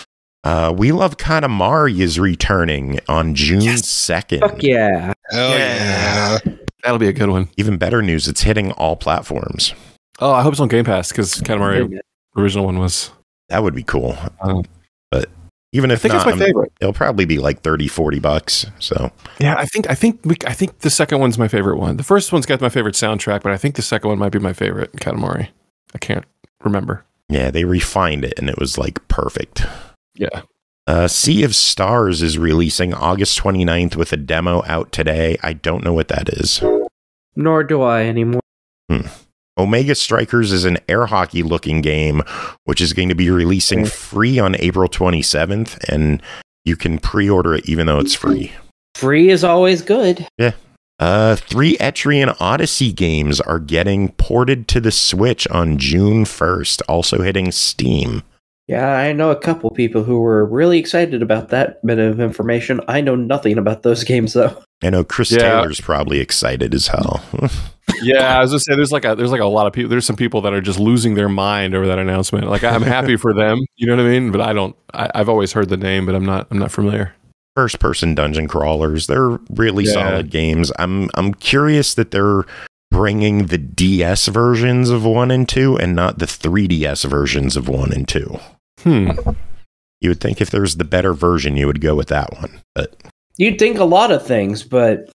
We Love Katamari is returning on June 2nd. Fuck yeah. Hell yeah. That'll be a good one. Even better news, it's hitting all platforms. Oh, I hope it's on Game Pass because Katamari original one was. That would be cool. But even if I think not, it's my favorite. It'll probably be like $30-$40. So Yeah, I think the second one's my favorite one. The first one's got my favorite soundtrack, but I think the second one might be my favorite, Katamari. I can't remember. yeah, they refined it and it was like perfect. Yeah. Sea of Stars is releasing August 29th with a demo out today. I don't know what that is. Nor do I anymore. Omega Strikers is an air hockey looking game, which is going to be releasing free on April 27th, and you can pre-order it even though it's free. Free is always good. Yeah. 3 Etrian Odyssey games are getting ported to the Switch on June 1st, also hitting Steam. Yeah, I know a couple people who were really excited about that bit of information. I know nothing about those games, though. I know Chris Taylor's probably excited as hell. Yeah, I was gonna say there's like a lot of people. There's some people that are just losing their mind over that announcement. Like I'm happy for them, you know what I mean? But I've always heard the name, but I'm not familiar. First person dungeon crawlers. They're really solid games. I'm curious that they're bringing the DS versions of 1 and 2 and not the 3DS versions of 1 and 2. You would think if there's the better version, you would go with that one. But you'd think a lot of things, but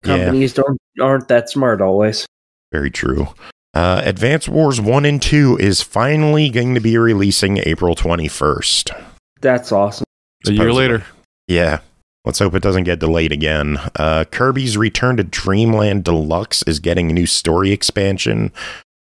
companies aren't that smart always. Very true. Advance Wars 1 and 2 is finally going to be releasing April 21st. That's awesome. A year later. Yeah. Let's hope it doesn't get delayed again. Kirby's Return to Dreamland Deluxe is getting a new story expansion.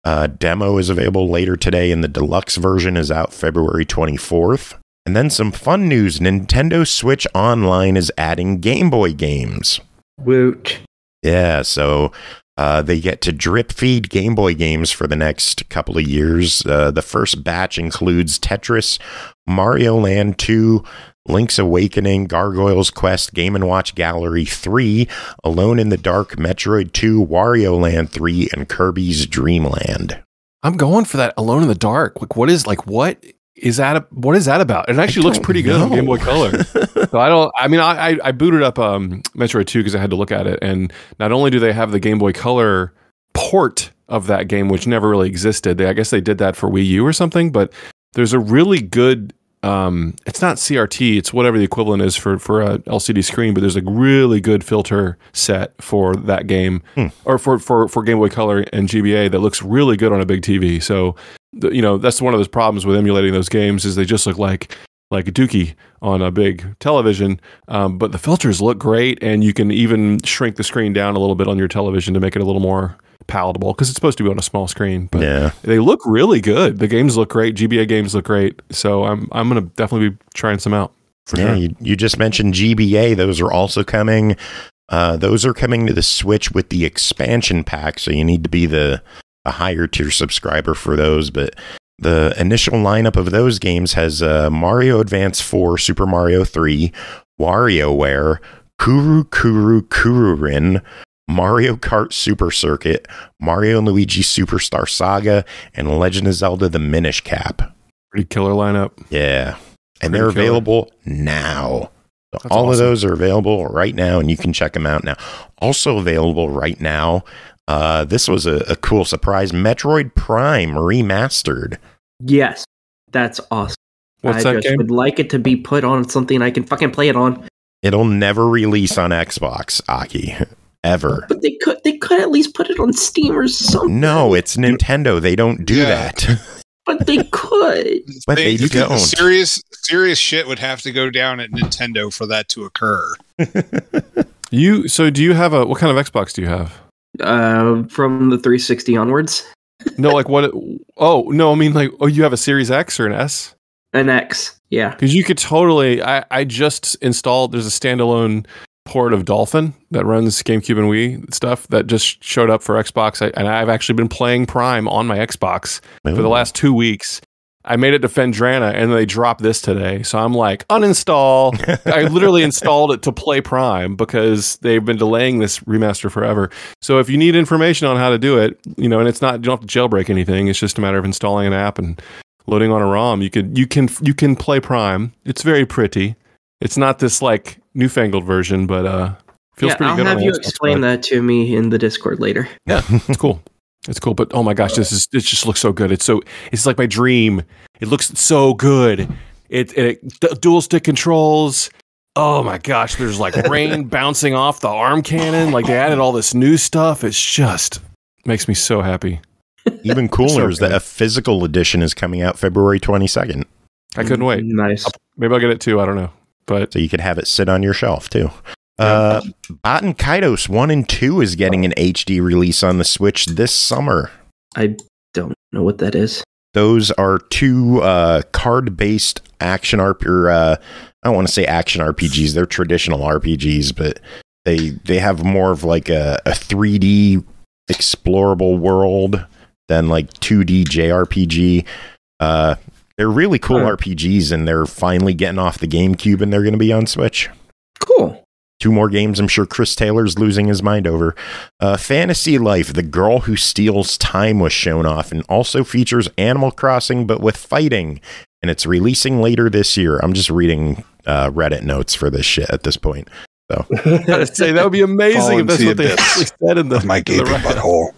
Demo is available later today, and the deluxe version is out February 24th. And then some fun news. Nintendo Switch Online is adding Game Boy games. Woot. Yeah, so they get to drip feed Game Boy games for the next couple of years. The first batch includes Tetris, Mario Land 2, Link's Awakening, Gargoyle's Quest, Game & Watch Gallery 3, Alone in the Dark, Metroid 2, Wario Land 3, and Kirby's Dream Land. I'm going for that Alone in the Dark. What is that about? It actually looks pretty good on Game Boy Color. So I booted up Metroid 2 because I had to look at it, and not only do they have the Game Boy Color port of that game, which never really existed. I guess they did that for Wii U or something, but there's a really good it's not CRT, it's whatever the equivalent is for a LCD screen, but there's a really good filter set for that game, or for Game Boy Color and GBA that looks really good on a big TV. So, that's one of those problems with emulating those games is they just look like a Dookie on a big television, but the filters look great, and you can even shrink the screen down a little bit on your television to make it a little more palatable because it's supposed to be on a small screen, but they look really good. The games look great. GBA games look great. So I'm going to definitely be trying some out. Sure. You just mentioned GBA. Those are also coming. Those are coming to the Switch with the expansion pack. So you need to be a higher tier subscriber for those. But the initial lineup of those games has Mario Advance 4, Super Mario 3, WarioWare, Kururin, Mario Kart Super Circuit, Mario & Luigi Superstar Saga, and Legend of Zelda The Minish Cap. Pretty killer lineup. Yeah. And they're available now. So all of those are available right now, and you can check them out now. Also available right now, this was a cool surprise, Metroid Prime Remastered. Yes, that's awesome. What's that game? I would like it to be put on something I can fucking play it on. It'll never release on Xbox, Aki. Ever. But they could at least put it on Steam or something. No, it's Nintendo. They don't do that. But they could. But they don't. Serious shit would have to go down at Nintendo for that to occur. So do you have what kind of Xbox do you have? From the 360 onwards. No, like what? Oh, no, I mean you have a Series X or an S? An X, yeah. Because you could totally, I just installed, there's a standalone port of Dolphin that runs GameCube and Wii stuff that just showed up for Xbox, and I've actually been playing Prime on my Xbox for the last 2 weeks. I made it to Fendrana, and they dropped this today, so I'm like, uninstall. I literally installed it to play Prime because they've been delaying this remaster forever. So if you need information on how to do it, and it's not, you don't have to jailbreak anything. It's just a matter of installing an app and loading on a ROM. You can play Prime. It's very pretty. It's not this like newfangled version, but feels pretty good. I'll have you explain that to me in the Discord later. Yeah, it's cool. It's cool, but oh my gosh, it just looks so good. It's like my dream. It looks so good. It dual stick controls. Oh my gosh, there's like rain bouncing off the arm cannon. Like they added all this new stuff. It's just makes me so happy. Even cooler is that a physical edition is coming out February 22nd. I couldn't wait. Nice. Maybe I'll get it too. I don't know. But so you could have it sit on your shelf too. Baten Kaitos 1 and 2 is getting an HD release on the Switch this summer. I don't know what that is. Those are two card-based action I don't want to say action RPGs. They're traditional RPGs, but they have more of like a 3D explorable world than like 2D JRPG. They're really cool RPGs, and they're finally getting off the GameCube, and they're going to be on Switch. Cool. 2 more games I'm sure Chris Taylor's losing his mind over. Fantasy Life, The Girl Who Steals Time was shown off and also features Animal Crossing, but with fighting. And it's releasing later this year. I'm just reading Reddit notes for this shit at this point. So I'd say that would be amazing if that's what they actually said in the my gaping butthole.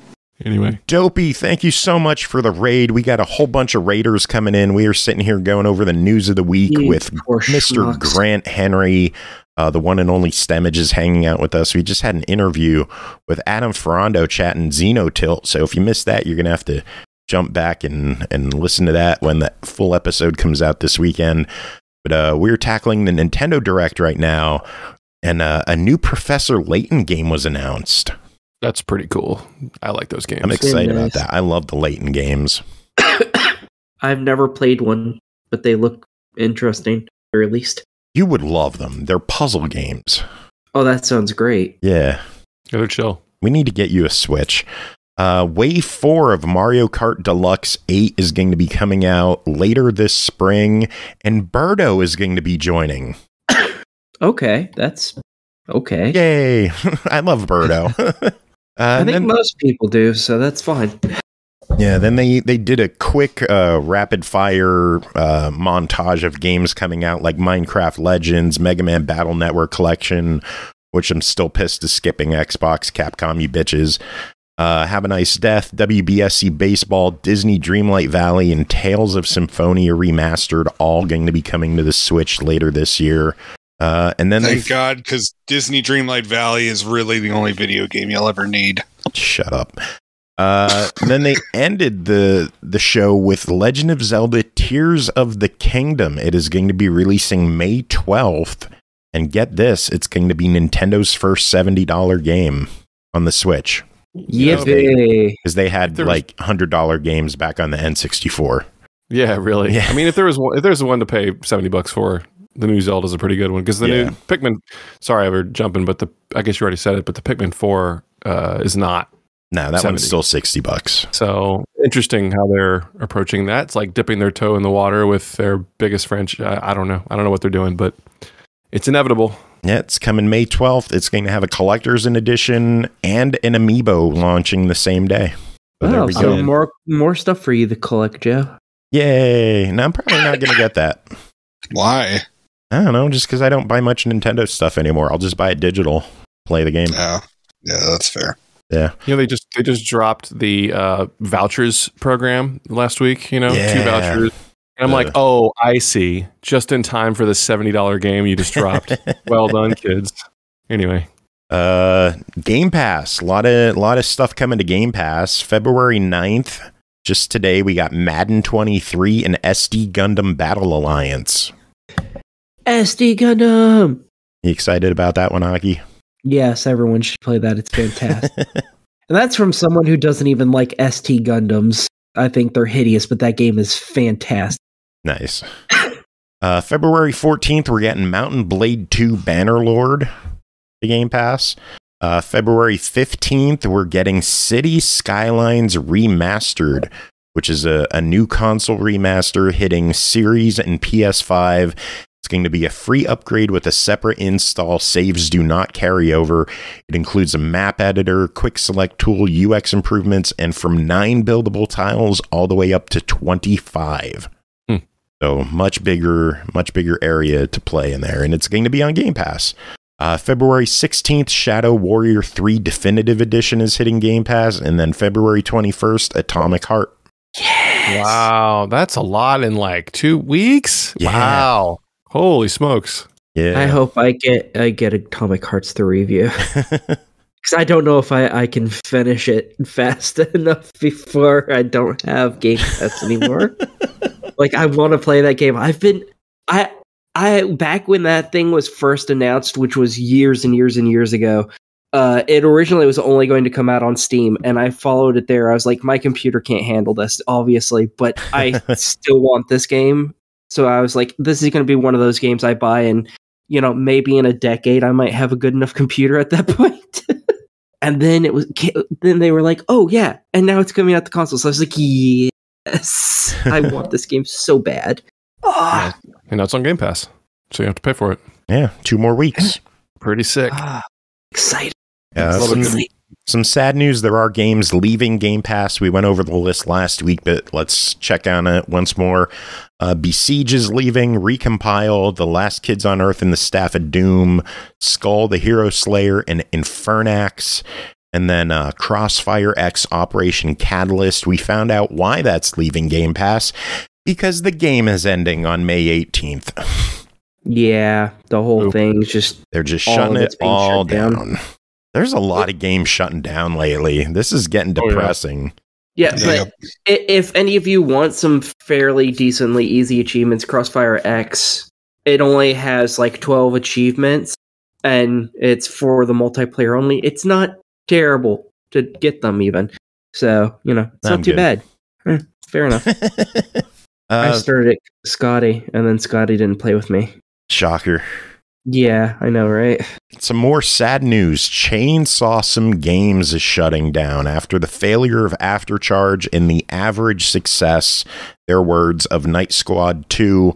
Anyway. Dopey, thank you so much for the raid. We got a whole bunch of raiders coming in. We are sitting here going over the news of the week with Mr. Grant Henry. The one and only Stemage is hanging out with us. We just had an interview with Adam Ferrando chatting XENOTILT. So if you missed that, you're going to have to jump back and listen to that when the full episode comes out this weekend. But we're tackling the Nintendo Direct right now. And a new Professor Layton game was announced. That's pretty cool. I like those games. I'm excited about that. I love the Layton games. I've never played one, but they look interesting, or at least. You would love them. They're puzzle games. Oh, that sounds great. Yeah. They're chill. We need to get you a Switch. Wave 4 of Mario Kart Deluxe 8 is going to be coming out later this spring, and Birdo is going to be joining. Okay, that's okay. Yay! I love Birdo. I think most people do, so that's fine. Yeah, then they did a quick rapid fire montage of games coming out like Minecraft Legends, Mega Man Battle Network Collection, which I'm still pissed is skipping Xbox, Capcom, you bitches. Have a Nice Death, WBSC Baseball, Disney Dreamlight Valley, and Tales of Symphonia Remastered, all going to be coming to the Switch later this year. And then Thank God, because Disney Dreamlight Valley is really the only video game you'll ever need. Shut up. Then they ended the show with Legend of Zelda Tears of the Kingdom. It is going to be releasing May 12th. And get this, it's going to be Nintendo's first $70 game on the Switch. Yippee! Because they had like $100 games back on the N64. Yeah, really. Yeah. I mean, if there's one to pay $70 for, the new Zelda's a pretty good one. Because the new Pikmin, sorry, we're jumping, but I guess you already said it, but the Pikmin 4 is not. No, that one's still $60. So interesting how they're approaching that. It's like dipping their toe in the water with their biggest franchise. I don't know what they're doing, but it's inevitable. Yeah, it's coming May 12th. It's going to have a collector's edition and an amiibo launching the same day. So, so more stuff for you to collect, Joe. Yay! No, I'm probably not going to get that. Why? I don't know, just because I don't buy much Nintendo stuff anymore. I'll just buy it digital, play the game. Yeah, that's fair. Yeah. You know, they just dropped the vouchers program last week, 2 vouchers. And I'm like, oh, I see. Just in time for the $70 game you just dropped. Well done, kids. Anyway. Game Pass. A lot of stuff coming to Game Pass. February 9th. Just today, we got Madden 23 and SD Gundam Battle Alliance. SD Gundam! You excited about that one, Aki? Yes, everyone should play that. It's fantastic. And that's from someone who doesn't even like ST Gundams. I think they're hideous, but that game is fantastic. Nice. February 14th, we're getting Mountain Blade 2 Bannerlord, the Game Pass. February 15th, we're getting City Skylines Remastered, which is a new console remaster hitting Series and PS5. It's going to be a free upgrade with a separate install. Saves do not carry over. It includes a map editor, quick select tool, UX improvements, and from 9 buildable tiles all the way up to 25. So much bigger area to play in there. And it's going to be on Game Pass. February 16th, Shadow Warrior 3 Definitive Edition is hitting Game Pass. And then February 21st, Atomic Heart. Yes! Wow, that's a lot in like 2 weeks? Yeah. Wow. Holy smokes. Yeah. I hope I get Atomic Hearts to review. Because I don't know if I can finish it fast enough before I don't have Game Pass anymore. Like, I want to play that game. I back when that thing was first announced, which was years and years and years ago, it originally was only going to come out on Steam, and I followed it there. I was like, my computer can't handle this, obviously, but I still want this game. So I was like, this is going to be one of those games I buy, and, maybe in a decade I might have a good enough computer at that point. And then then they were like, oh yeah, and now it's coming out the console. So I was like, yes, I want this game so bad. And now it's on Game Pass, so you have to pay for it. Yeah, 2 more weeks. Pretty sick. Excited. Some sad news. There are games leaving Game Pass. We went over the list last week, but let's check on it once more. Besiege is leaving. Recompile, The Last Kids on Earth and the Staff of Doom, Skull, the Hero Slayer, and Infernax. And then Crossfire X Operation Catalyst. We found out why that's leaving Game Pass. Because the game is ending on May 18th. Yeah, the whole thing's just... They're just shutting it all down. There's a lot of games shutting down lately. This is getting depressing. Yeah, but if any of you want some fairly decently easy achievements, Crossfire X, it only has like 12 achievements, and it's for the multiplayer only. It's not terrible to get them even. So, it's not too bad. Fair enough. I started it Scotty, and then Scotty didn't play with me. Shocker. Yeah, I know, right? Some more sad news. Chainsaw Some Games is shutting down after the failure of Aftercharge and the average success, their words, of Night Squad 2.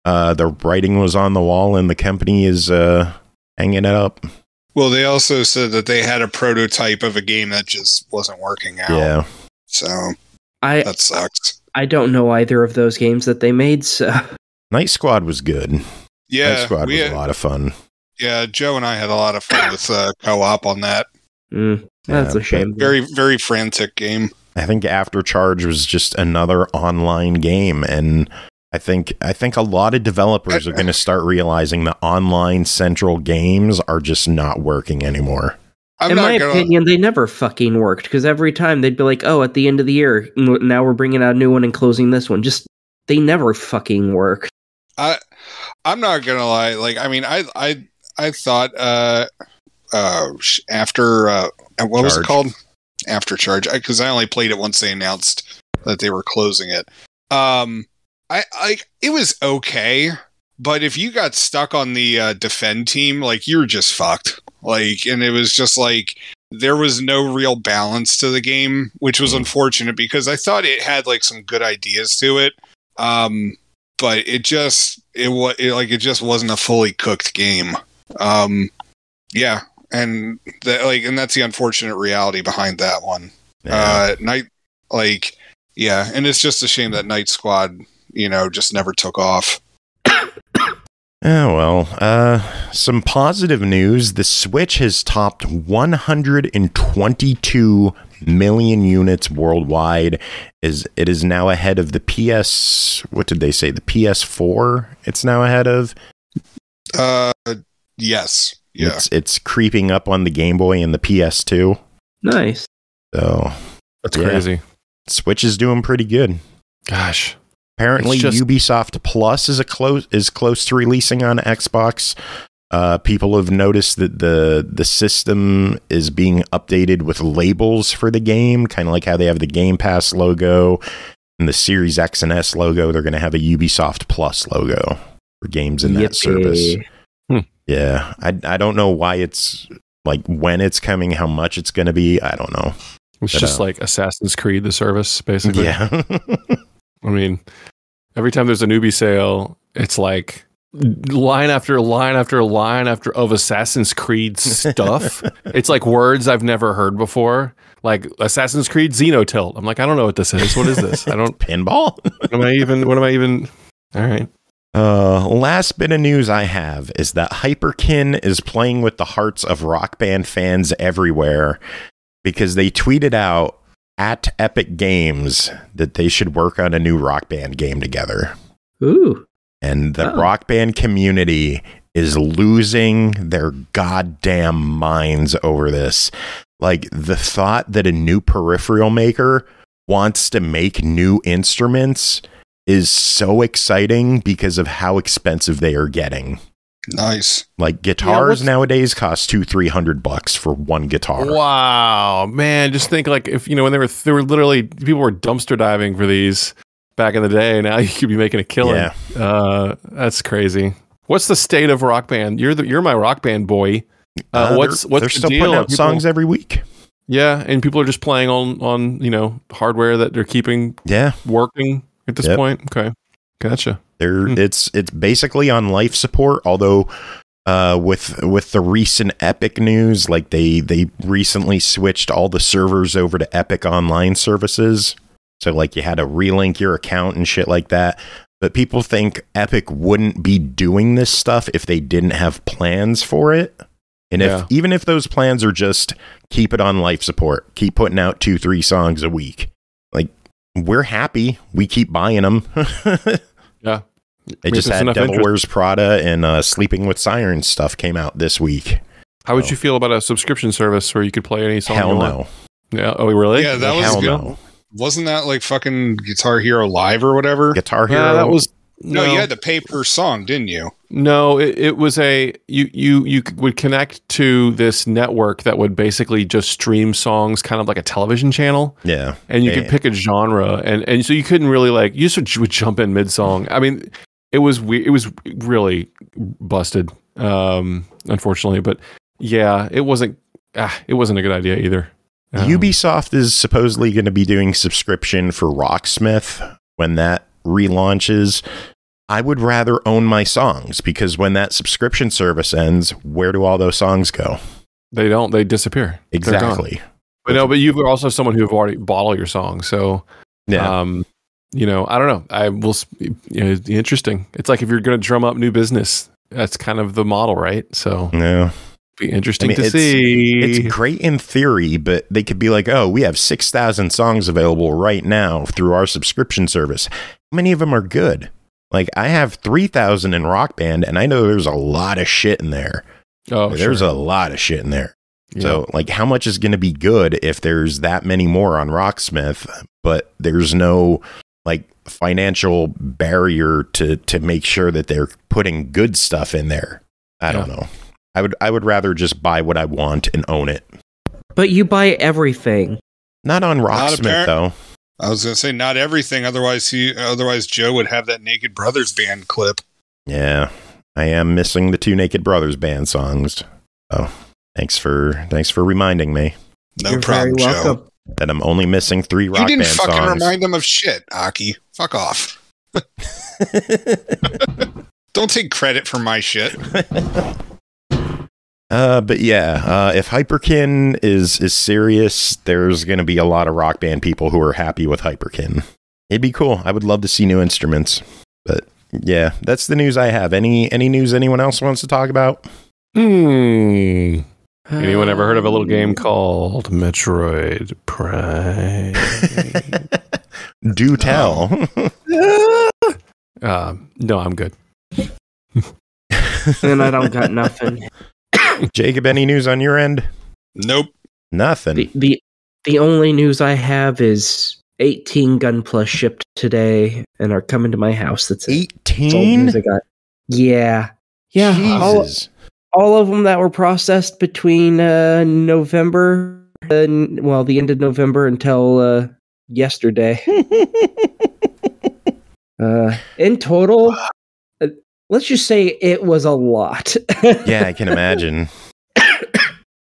The writing was on the wall and the company is hanging it up. Well, they also said that they had a prototype of a game that just wasn't working out. Yeah. So, that sucks. I don't know either of those games that they made, so... Night Squad was good. Yeah, Night Squad was a lot of fun. Yeah, Joe and I had a lot of fun with co-op on that. That's a shame. Very, very frantic game. I think Aftercharge was just another online game, and I think a lot of developers are going to start realizing that online central games are just not working anymore. In my opinion, they never fucking worked, because every time they'd be like, oh, at the end of the year, now we're bringing out a new one and closing this one. Just, they never fucking worked. I'm not gonna lie. Like, I mean, I thought after what was it called? Aftercharge, because I only played it once they announced that they were closing it. It was okay, but if you got stuck on the defend team, like, you were just fucked. Like, and it was just like there was no real balance to the game, which was unfortunate because I thought it had like some good ideas to it. But it just wasn't a fully cooked game. Yeah, and that's the unfortunate reality behind that one. Yeah. And it's just a shame that Night Squad, just never took off. Oh, well, some positive news. The Switch has topped 122 million units worldwide. It is now ahead of the what did they say? The PS4 it's now ahead of? Yes. Yeah. It's creeping up on the Game Boy and the PS2. Nice. So that's crazy. Switch is doing pretty good. Gosh. Apparently, Ubisoft Plus is close to releasing on Xbox. People have noticed that the system is being updated with labels for the game, kind of like how they have the Game Pass logo and the Series X and S logo. They're going to have a Ubisoft Plus logo for games in that service. Yeah, I don't know why it's like when it's coming, how much it's going to be. I don't know. It's just like Assassin's Creed, the service, basically. Yeah. I mean, every time there's a newbie sale, it's like line after line after line of Assassin's Creed stuff. It's like words I've never heard before, like Assassin's Creed XENOTILT. I'm like, I don't know what this is. What is this? I don't pinball. What am I even? All right. Last bit of news I have is that Hyperkin is playing with the hearts of Rock Band fans everywhere because they tweeted out at Epic Games that they should work on a new Rock Band game together. Ooh. And the Rock Band community is losing their goddamn minds over this. Like, the thought that a new peripheral maker wants to make new instruments is so exciting because of how expensive they are getting. Nice. Like, guitars nowadays cost $200-300 for one guitar. Wow, man! Just think, like, if when they were literally, people were dumpster diving for these back in the day. Now you could be making a killing. Yeah. That's crazy. What's the state of Rock Band? You're my Rock Band boy. What's they're the still deal? putting out songs every week. Yeah, and people are just playing on hardware that they're keeping working at this point. Okay, gotcha. It's basically on life support, although with the recent Epic news, like they recently switched all the servers over to Epic Online services. So like you had to relink your account and shit like that. But people think Epic wouldn't be doing this stuff if they didn't have plans for it. And even if those plans are just keep it on life support, keep putting out 2-3 songs a week, like we're happy. We keep buying them. Yeah. They just had Devil Wears Prada and Sleeping with Sirens stuff came out this week. How would you feel about a subscription service where you could play any song you want? No. Yeah. Oh, really? Yeah, that was good. No. Wasn't that like fucking Guitar Hero Live or whatever? Guitar Hero. Yeah, that was No, you had to pay per song, didn't you? No, it was you would connect to this network that would basically just stream songs, kind of like a television channel. Yeah, and you could pick a genre, and so you couldn't really like you just would jump in mid song. I mean, it was really busted, unfortunately. But yeah, it wasn't a good idea either. Ubisoft is supposedly going to be doing subscription for Rocksmith when that relaunches. I would rather own my songs because when that subscription service ends, where do all those songs go? They don't. They disappear. Exactly. But no, but you're also someone who have already bought all your songs. So, yeah. I don't know. I will. It's interesting. It's like if you're going to drum up new business, that's kind of the model, right? So, yeah. Be interesting to see. It's great in theory, but they could be like, oh, we have 6,000 songs available right now through our subscription service. How many of them are good? Like, I have 3,000 in Rock Band, and I know there's a lot of shit in there. Oh, there's a lot of shit in there. Yeah. So, like, how much is going to be good if there's that many more on Rocksmith, but there's no, like, financial barrier to make sure that they're putting good stuff in there? I don't know. I would rather just buy what I want and own it. But you buy everything. Not on Rocksmith, though. I was going to say not everything. Otherwise Joe would have that Naked Brothers band clip. Yeah, I am missing the 2 Naked Brothers band songs. Oh, thanks for reminding me. No problem, Joe. That I'm only missing 3 Rock Band songs. You didn't fucking remind them of shit, Aki. Fuck off. Don't take credit for my shit. But yeah, if Hyperkin is serious, there's going to be a lot of Rock Band people who are happy with Hyperkin. It'd be cool. I would love to see new instruments. But yeah, that's the news I have. Any news anyone else wants to talk about? Anyone ever heard of a little game called Metroid Prime? Do tell. No, I'm good. And I don't got nothing. Jacob, any news on your end? Nope. Nothing. The only news I have is 18 Gunpla shipped today and are coming to my house. That's 18? I got. Yeah. Jesus. All of them that were processed between November, the end of November until yesterday. In total, let's just say it was a lot. Yeah, I can imagine.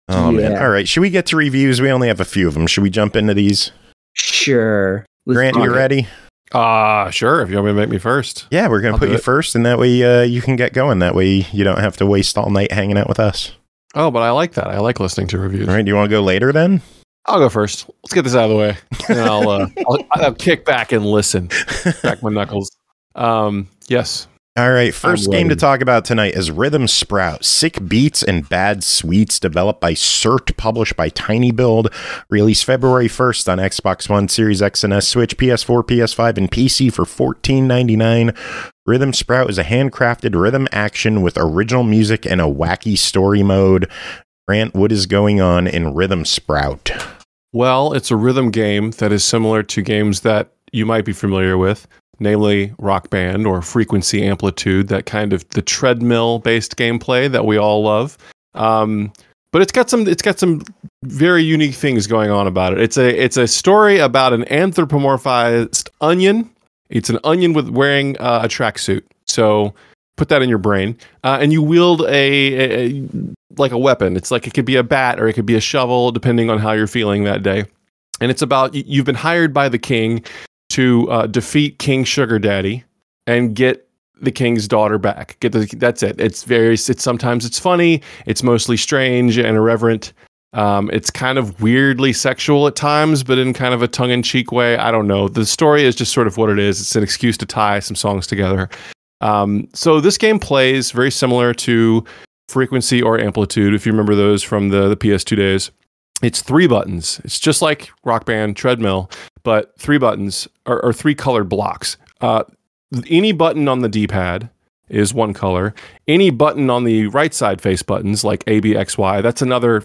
Oh, man. All right. Should we get to reviews? We only have a few of them. Should we jump into these? Sure. Grant, you ready? Sure. If you want me to make me first. Yeah, we're going to put you first, and that way you can get going. That way you don't have to waste all night hanging out with us. Oh, but I like that. I like listening to reviews. All right. Do you want to go later then? I'll go first. Let's get this out of the way. And I'll kick back and listen. Crack my knuckles. Yes. All right, first game to talk about tonight is Rhythm Sprout. Sick Beats and Bad Sweets, developed by SURT, published by tinyBuild, released February 1st on Xbox One, Series X and S, Switch, PS4, PS5, and PC for $14.99. Rhythm Sprout is a handcrafted rhythm action with original music and a wacky story mode. Grant, what is going on in Rhythm Sprout? Well, it's a rhythm game that is similar to games that you might be familiar with, namely Rock Band or Frequency Amplitude, that kind of the treadmill-based gameplay that we all love. But it's got some very unique things going on about it. It's a story about an anthropomorphized onion. It's an onion with wearing a tracksuit. So put that in your brain, and you wield a like a weapon. It's like it could be a bat or it could be a shovel, depending on how you're feeling that day. And it's about you've been hired by the king to defeat King Sugar Daddy and get the king's daughter back. That's it. It's sometimes it's funny. It's mostly strange and irreverent. It's kind of weirdly sexual at times, but in kind of a tongue-in-cheek way. I don't know. The story is just sort of what it is. It's an excuse to tie some songs together. So this game plays very similar to Frequency or Amplitude, if you remember those from the PS2 days. It's 3 buttons. It's just like Rock Band Treadmill, but 3 buttons or 3 colored blocks. Any button on the D-pad is one color. Any button on the right side face buttons, like A, B, X, Y, that's another.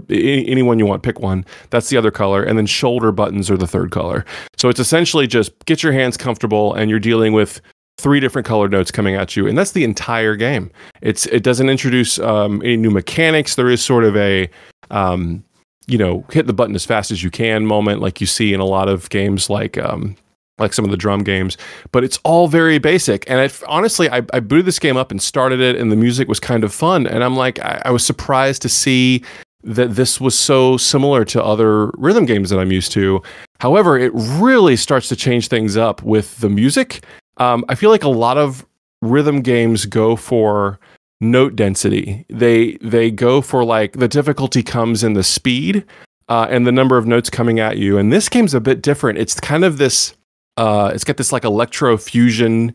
Any one you want, pick one. That's the other color. And then shoulder buttons are the third color. So it's essentially just get your hands comfortable, and you're dealing with 3 different color notes coming at you, and that's the entire game. It doesn't introduce any new mechanics. There is sort of a hit the button as fast as you can moment, like you see in a lot of games, like some of the drum games, but it's all very basic. And honestly, I booted this game up and started it, and the music was kind of fun. And I'm like, I was surprised to see that this was so similar to other rhythm games that I'm used to. However, it really starts to change things up with the music. I feel like a lot of rhythm games go for note density. They go for, like, the difficulty comes in the speed and the number of notes coming at you. And this game's a bit different. It's kind of this, it's got this like electro fusion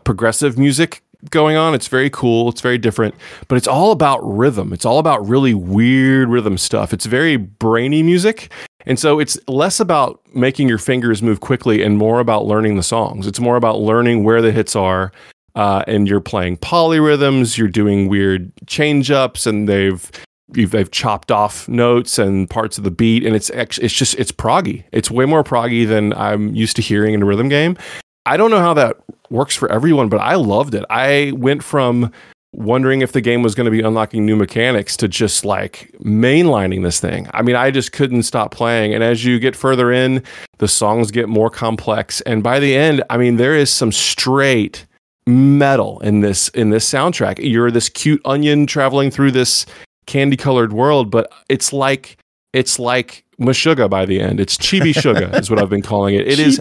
progressive music going on. It's very cool. It's very different, but it's all about rhythm. It's all about really weird rhythm stuff. It's very brainy music. And so it's less about making your fingers move quickly and more about learning the songs. It's more about learning where the hits are. And you're playing polyrhythms, you're doing weird change ups, and they've chopped off notes and parts of the beat. And it's proggy. It's way more proggy than I'm used to hearing in a rhythm game. I don't know how that works for everyone, but I loved it. I went from wondering if the game was going to be unlocking new mechanics to just like mainlining this thing. I mean, I just couldn't stop playing. And as you get further in, the songs get more complex. And by the end, I mean, there is some straight metal in this soundtrack. You're this cute onion traveling through this candy colored world, but it's like Meshuggah by the end. It's chibi sugar is what I've been calling it. It is.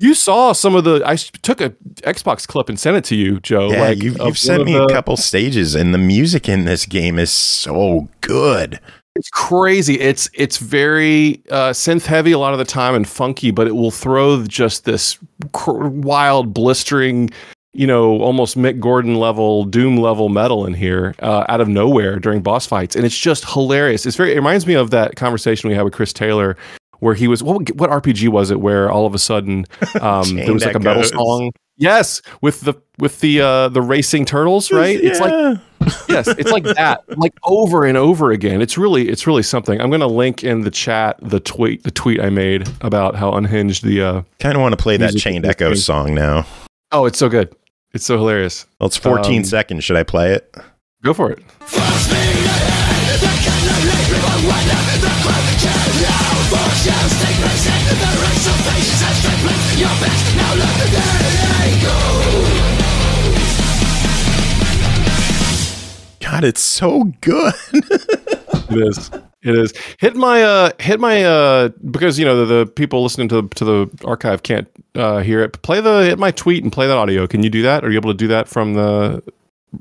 You saw some of the. I took a Xbox clip and sent it to you, Joe. Yeah, you've sent me a couple stages, and the music in this game is so good. It's crazy. It's very synth heavy a lot of the time and funky, but it will throw just this wild, blistering, almost Mick Gordon level, Doom level metal in here out of nowhere during boss fights, and it's just hilarious. It reminds me of that conversation we had with Chris Taylor, where he was what RPG was it? Where all of a sudden there was like a metal song. Yes, with the racing turtles, right? Yeah. It's like yes, it's like that, like over and over again. It's really something. I'm going to link in the chat the tweet I made about how unhinged the kind of want to play that Chained Echoes song now. Oh, it's so good. It's so hilarious. Well, it's 14 seconds. Should I play it? Go for it. God, it's so good. It is. Hit my because the people listening to the archive can't hear it. Hit my tweet and play that audio. Can you do that? Are you able to do that from the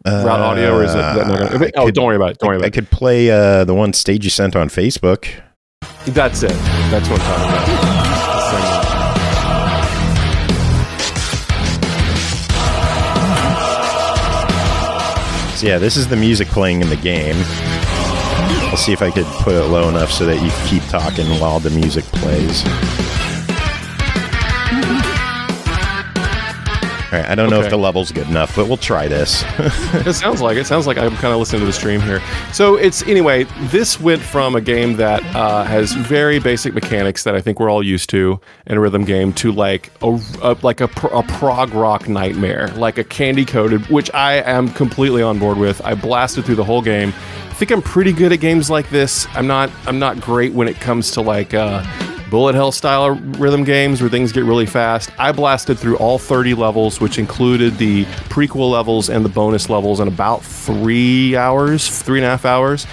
route audio, or is that not gonna, don't worry about it. I could play the one stage you sent on Facebook. That's it. That's what I'm talking about. So yeah, this is the music playing in the game. I'll see if I could put it low enough so that you can keep talking while the music plays. All right, I don't know if the level's good enough, but we'll try this. It sounds like I'm kind of listening to the stream here. So this went from a game that has very basic mechanics that I think we're all used to in a rhythm game to like a prog rock nightmare, like a candy coated, which I am completely on board with. I blasted through the whole game. I think I'm pretty good at games like this. I'm not great when it comes to like bullet hell style rhythm games where things get really fast. I blasted through all 30 levels, which included the prequel levels and the bonus levels in about 3.5 hours.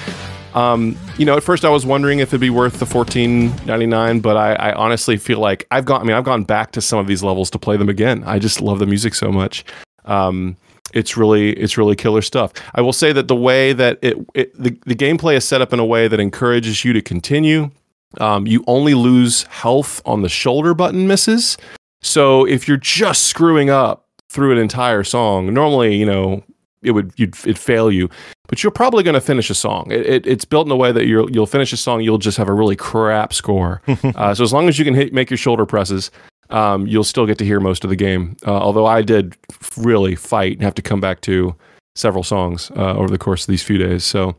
At first I was wondering if it'd be worth the $14.99, but I honestly feel like I've gone back to some of these levels to play them again. I just love the music so much. It's really killer stuff. I will say that the way that the gameplay is set up in a way that encourages you to continue. You only lose health on the shoulder button misses. So if you're just screwing up through an entire song, normally, it'd fail you, but you're probably going to finish a song. It's built in a way that you'll finish a song. You'll just have a really crap score. So as long as you can make your shoulder presses, you'll still get to hear most of the game. Although I did really fight and have to come back to several songs over the course of these few days. So,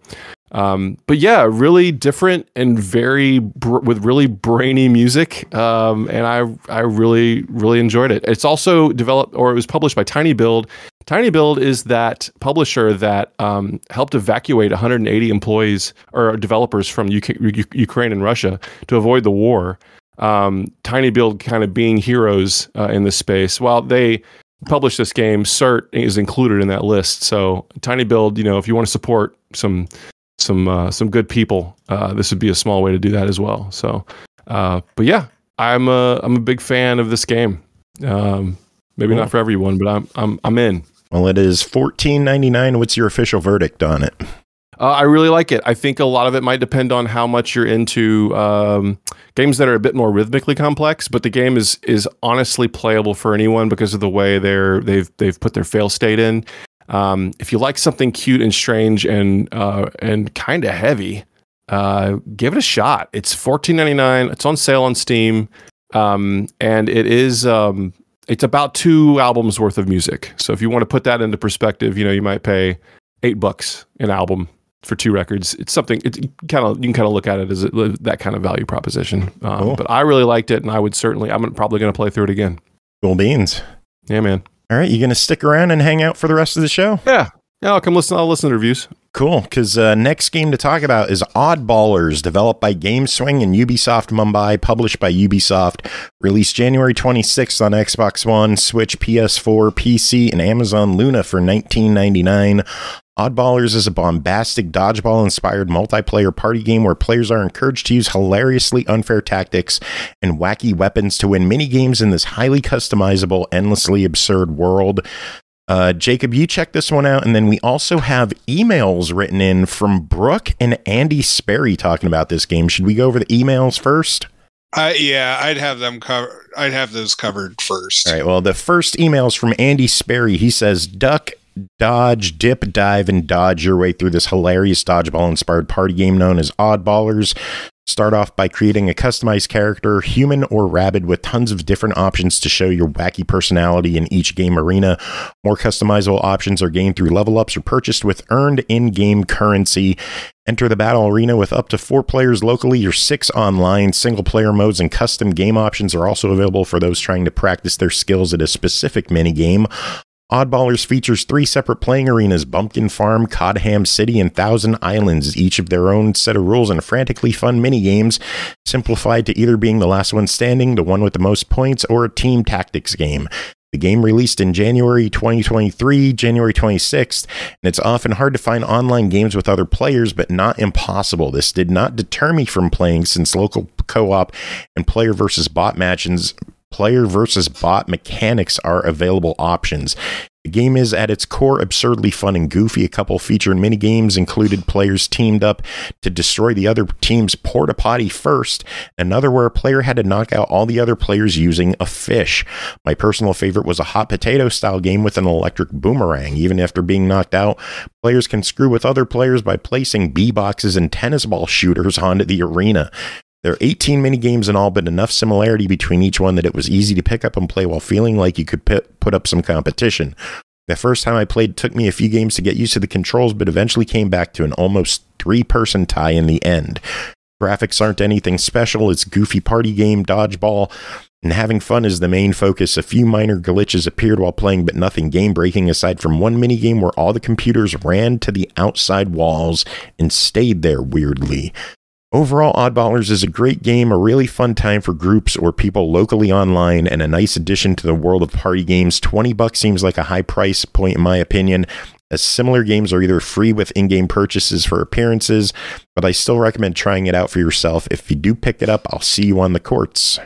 but yeah, really different and with really brainy music. And I really enjoyed it. It's also it was published by tinyBuild. tinyBuild is that publisher that helped evacuate 180 employees or developers from Ukraine and Russia to avoid the war. tinyBuild kind of being heroes in this space. While they published this game, SURT is included in that list. So tinyBuild, if you want to support some good people, this would be a small way to do that as well. So, but yeah, I'm a big fan of this game. Maybe not for everyone, but I'm in. Well, it is $14.99. What's your official verdict on it? I really like it. I think a lot of it might depend on how much you're into games that are a bit more rhythmically complex, but the game is honestly playable for anyone because of the way they've put their fail state in. If you like something cute and strange and kind of heavy, give it a shot. It's $14.99. It's on sale on Steam, and it is it's about 2 albums worth of music. So if you want to put that into perspective, you might pay $8 an album for 2 records. It's something you can kind of look at it as that kind of value proposition. Cool. But I really liked it, and I'm probably going to play through it again. Cool beans. Yeah, man. All right, you going to stick around and hang out for the rest of the show? Yeah, I'll come listen. I'll listen to reviews. Cool, because next game to talk about is OddBallers, developed by GameSwing and Ubisoft Mumbai, published by Ubisoft, released January 26th on Xbox One, Switch, PS4, PC, and Amazon Luna for $19.99. OddBallers is a bombastic dodgeball-inspired multiplayer party game where players are encouraged to use hilariously unfair tactics and wacky weapons to win mini-games in this highly customizable, endlessly absurd world. Jacob, you check this one out, and then we also have emails written in from Brooke and Andy Sperry talking about this game. Should we go over the emails first? Yeah, I'd have them covered. I'd have those covered first. All right. Well, the first email is from Andy Sperry. He says, "Duck, dodge, dip, dive, and dodge your way through this hilarious dodgeball-inspired party game known as OddBallers. Start off by creating a customized character, human or rabid, with tons of different options to show your wacky personality in each game arena. More customizable options are gained through level ups or purchased with earned in-game currency. Enter the battle arena with up to 4 players locally or 6 online. Single-player modes and custom game options are also available for those trying to practice their skills at a specific minigame. OddBallers features 3 separate playing arenas: Bumpkin Farm, Codham City, and Thousand Islands, each of their own set of rules and frantically fun minigames, simplified to either being the last one standing, the one with the most points, or a team tactics game. The game released in January 2023, January 26th, and it's often hard to find online games with other players, but not impossible. This did not deter me from playing, since local co-op and player versus bot mechanics are available options. The game is at its core absurdly fun and goofy. A couple featured minigames included players teamed up to destroy the other team's porta potty first, another where a player had to knock out all the other players using a fish. My personal favorite was a hot potato style game with an electric boomerang. Even after being knocked out, players can screw with other players by placing bee boxes and tennis ball shooters onto the arena. There are 18 minigames in all, but enough similarity between each one that it was easy to pick up and play while feeling like you could put up some competition. The first time I played, it took me a few games to get used to the controls, but eventually came back to an almost 3-person tie in the end. Graphics aren't anything special. It's a goofy party game, dodgeball, and having fun is the main focus. A few minor glitches appeared while playing, but nothing game-breaking aside from one minigame where all the computers ran to the outside walls and stayed there weirdly. Overall, OddBallers is a great game, a really fun time for groups or people locally online, and a nice addition to the world of party games. $20 seems like a high price point in my opinion, as similar games are either free with in-game purchases for appearances, but I still recommend trying it out for yourself. If you do pick it up, I'll see you on the courts.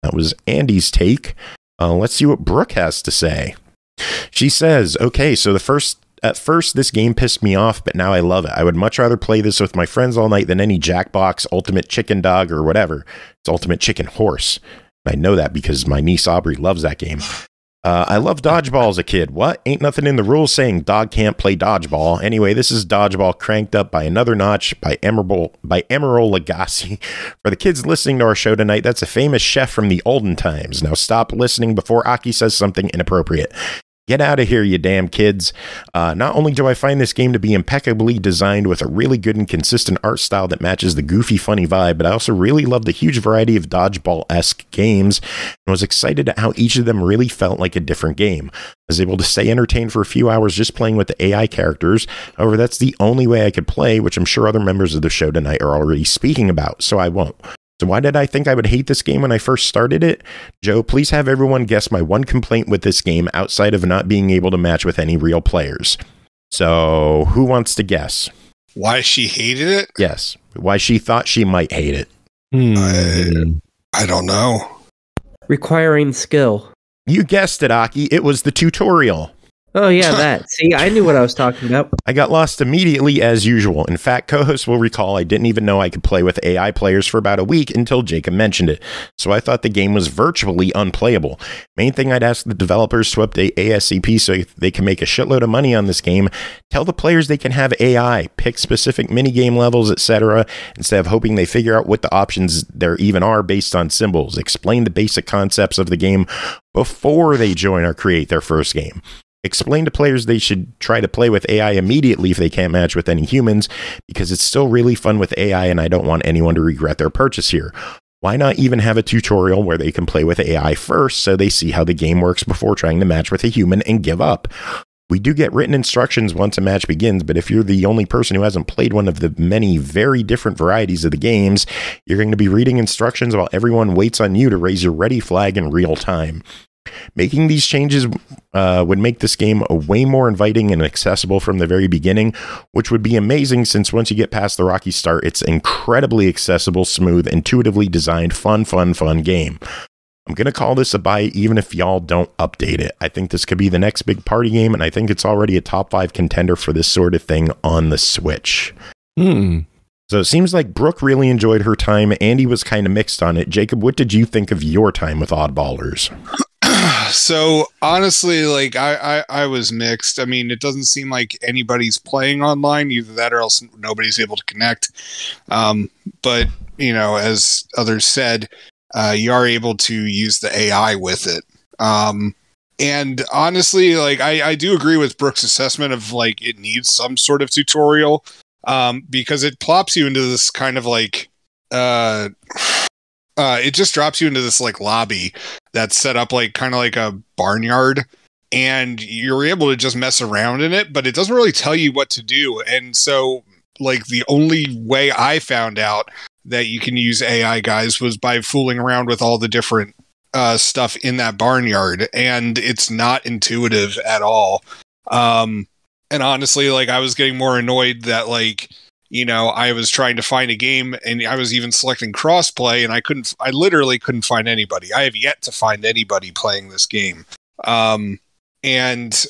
That was Andy's take. Let's see what Brooke has to say. She says, okay, so at first, this game pissed me off, but now I love it. I would much rather play this with my friends all night than any Jackbox, Ultimate Chicken Dog, or whatever. It's Ultimate Chicken Horse. I know that because my niece Aubrey loves that game. I love dodgeball as a kid. What? Ain't nothing in the rules saying dog can't play dodgeball. Anyway, this is dodgeball cranked up by another notch by Emerald Lagasse. For the kids listening to our show tonight, that's a famous chef from the olden times. Now stop listening before Aki says something inappropriate. Get out of here, you damn kids. Not only do I find this game to be impeccably designed with a really good and consistent art style that matches the goofy, funny vibe, but I also really love the huge variety of dodgeball-esque games and was excited at how each of them really felt like a different game. I was able to stay entertained for a few hours just playing with the AI characters. However, that's the only way I could play, which I'm sure other members of the show tonight are already speaking about, so I won't. So why did I think I would hate this game when I first started it? Joe, please have everyone guess my one complaint with this game outside of not being able to match with any real players. So who wants to guess? Why she hated it? Yes. Why she thought she might hate it. I don't know. Requiring skill. You guessed it, Aki. It was the tutorial. Oh, yeah, that. See, I knew what I was talking about. I got lost immediately as usual. In fact, co-hosts will recall I didn't even know I could play with AI players for about a week until Jacob mentioned it. So I thought the game was virtually unplayable. Main thing I'd ask the developers to update ASAP so they can make a shitload of money on this game. Tell the players they can have AI, pick specific minigame levels, etc., instead of hoping they figure out what the options there even are based on symbols. Explain the basic concepts of the game before they join or create their first game. Explain to players they should try to play with AI immediately if they can't match with any humans, because it's still really fun with AI and I don't want anyone to regret their purchase here. Why not even have a tutorial where they can play with AI first so they see how the game works before trying to match with a human and give up? We do get written instructions once a match begins, but if you're the only person who hasn't played one of the many very different varieties of the games, you're going to be reading instructions while everyone waits on you to raise your ready flag in real time. Making these changes would make this game way more inviting and accessible from the very beginning, which would be amazing since once you get past the rocky start, it's incredibly accessible, smooth, intuitively designed, fun game. I'm going to call this a buy even if y'all don't update it. I think this could be the next big party game, and I think it's already a top 5 contender for this sort of thing on the Switch. So it seems like Brooke really enjoyed her time. Andy was kind of mixed on it. Jacob, what did you think of your time with OddBallers? So honestly, like I was mixed. I mean, it doesn't seem like anybody's playing online, either that or else nobody's able to connect. But you know, as others said, you are able to use the AI with it. And honestly, like I do agree with Brooke's assessment of like it needs some sort of tutorial, because it plops you into this kind of like it just drops you into this like lobby that's set up like kind of like a barnyard, and you're able to just mess around in it, but it doesn't really tell you what to do. And so like the only way I found out that you can use AI, guys, was by fooling around with all the different stuff in that barnyard, and it's not intuitive at all. And honestly, like I was getting more annoyed that like, you know, I was trying to find a game and I was even selecting crossplay and I literally couldn't find anybody. I have yet to find anybody playing this game. And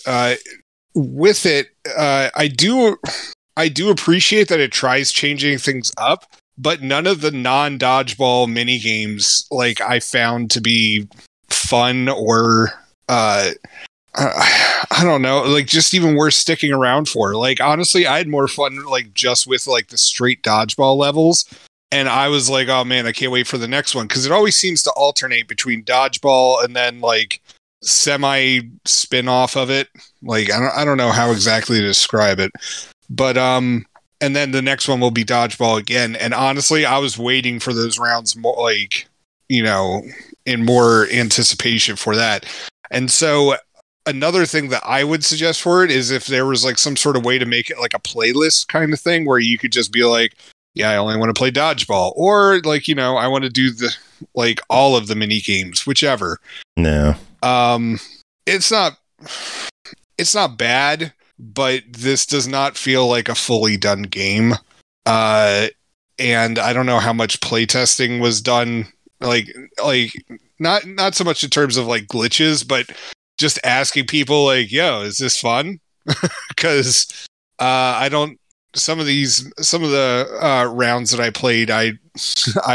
with it, I do appreciate that it tries changing things up, but none of the non-dodgeball mini games like I found to be fun or I don't know, like just even worth sticking around for. Like honestly, I had more fun like just with like the straight dodgeball levels, and I was like, oh man, I can't wait for the next one, because it always seems to alternate between dodgeball and then like semi spin-off of it. Like I don't know how exactly to describe it, but and then the next one will be dodgeball again. And honestly, I was waiting for those rounds more, like, you know, in more anticipation for that. And so another thing that I would suggest for it is if there was like some sort of way to make it like a playlist kind of thing where you could just be like, yeah, I only want to play dodgeball, or like, you know, I want to do the like all of the mini games, whichever. No. It's not bad, but this does not feel like a fully done game. And I don't know how much playtesting was done, like not so much in terms of like glitches, but just asking people like, yo, is this fun? Because I don't. Some of the rounds that I played, I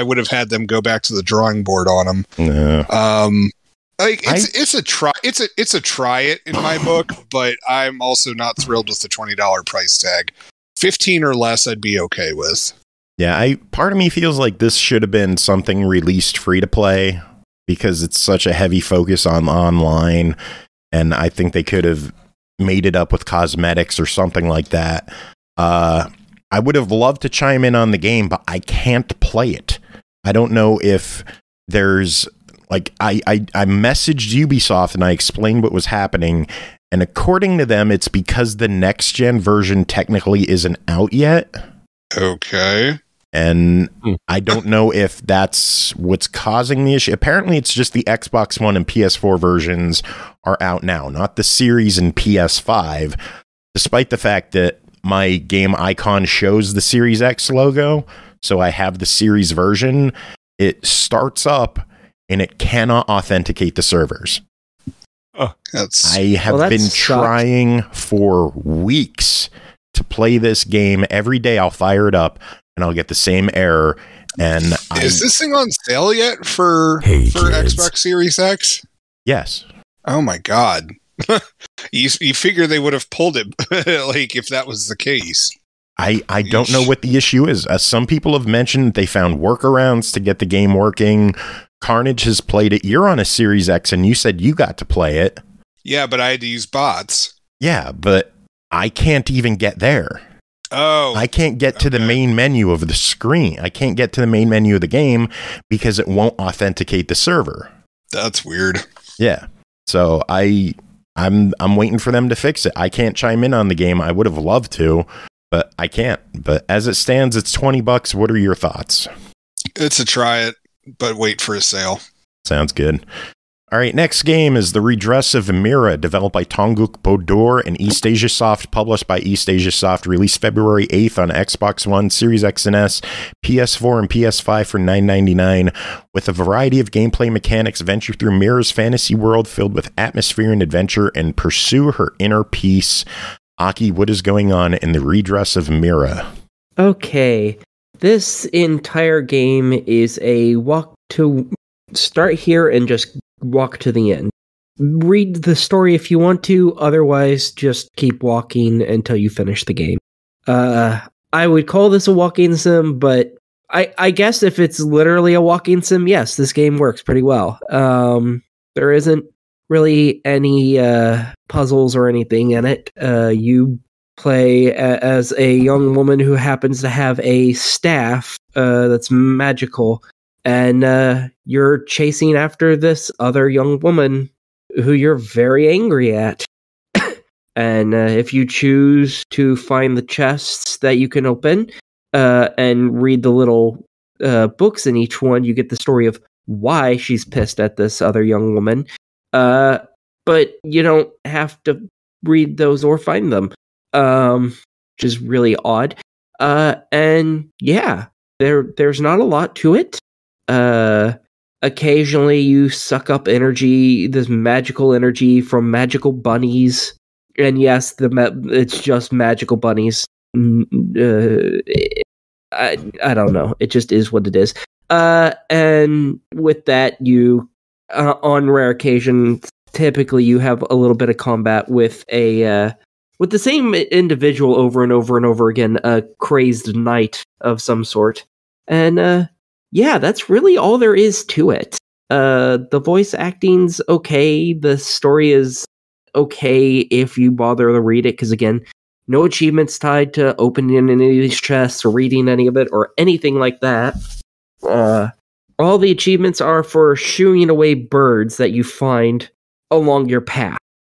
would have had them go back to the drawing board on them. Yeah. Like it's a try. It's a try it in my book, but I'm also not thrilled with the $20 price tag. 15 or less, I'd be okay with. Yeah, part of me feels like this should have been something released free to play because it's such a heavy focus on online, and I think they could have made it up with cosmetics or something like that. I would have loved to chime in on the game, but I can't play it. I don't know if there's like I messaged Ubisoft and I explained what was happening, and according to them, it's because the next gen version technically isn't out yet. Okay. And I don't know if that's what's causing the issue. Apparently, it's just the Xbox One and PS4 versions are out now, not the Series and PS5, despite the fact that my game icon shows the Series X logo. So I have the Series version. It starts up and it cannot authenticate the servers. Oh, I have been trying for weeks to play this game. Every day I'll fire it up and I'll get the same error. And is this thing on sale yet for Xbox Series X? Yes. Oh my God. You figure they would have pulled it like if that was the case. I don't know what the issue is. Some people have mentioned they found workarounds to get the game working. Carnage has played it. You're on a Series X and you said you got to play it. Yeah, but I had to use bots. Yeah, but I can't even get there. Oh. I can't get to the main menu of the screen. I can't get to the main menu of the game because it won't authenticate the server. That's weird. Yeah. So I'm waiting for them to fix it. I can't chime in on the game. I would have loved to, but I can't. But as it stands, it's $20. What are your thoughts? It's a try it, but wait for a sale. Sounds good. All right, next game is the Redress of Mira, developed by Tonguç, Bodur, and eastasiasoft, published by eastasiasoft, released February 8th on Xbox One, Series X and S, PS4, and PS5 for $9.99. With a variety of gameplay mechanics, venture through Mira's fantasy world filled with atmosphere and adventure and pursue her inner peace. Aki, what is going on in the Redress of Mira? Okay, this entire game is a walk to start here and just walk to the end. Read the story if you want to, otherwise just keep walking until you finish the game. I would call this a walking sim, but I guess if it's literally a walking sim, yes, this game works pretty well. There isn't really any puzzles or anything in it. You play as a young woman who happens to have a staff that's magical, and you're chasing after this other young woman who you're very angry at. And if you choose to find the chests that you can open and read the little books in each one, you get the story of why she's pissed at this other young woman. But you don't have to read those or find them, which is really odd. And yeah, there's not a lot to it. Occasionally you suck up energy, this magical energy from magical bunnies. And yes, it's just magical bunnies. I don't know. It just is what it is. And with that, you, on rare occasions, typically you have a little bit of combat with with the same individual over and over and over again, a crazed knight of some sort. And yeah, that's really all there is to it. The voice acting's okay. The story is okay if you bother to read it, because again, no achievements tied to opening any of these chests or reading any of it or anything like that. All the achievements are for shooing away birds that you find along your path.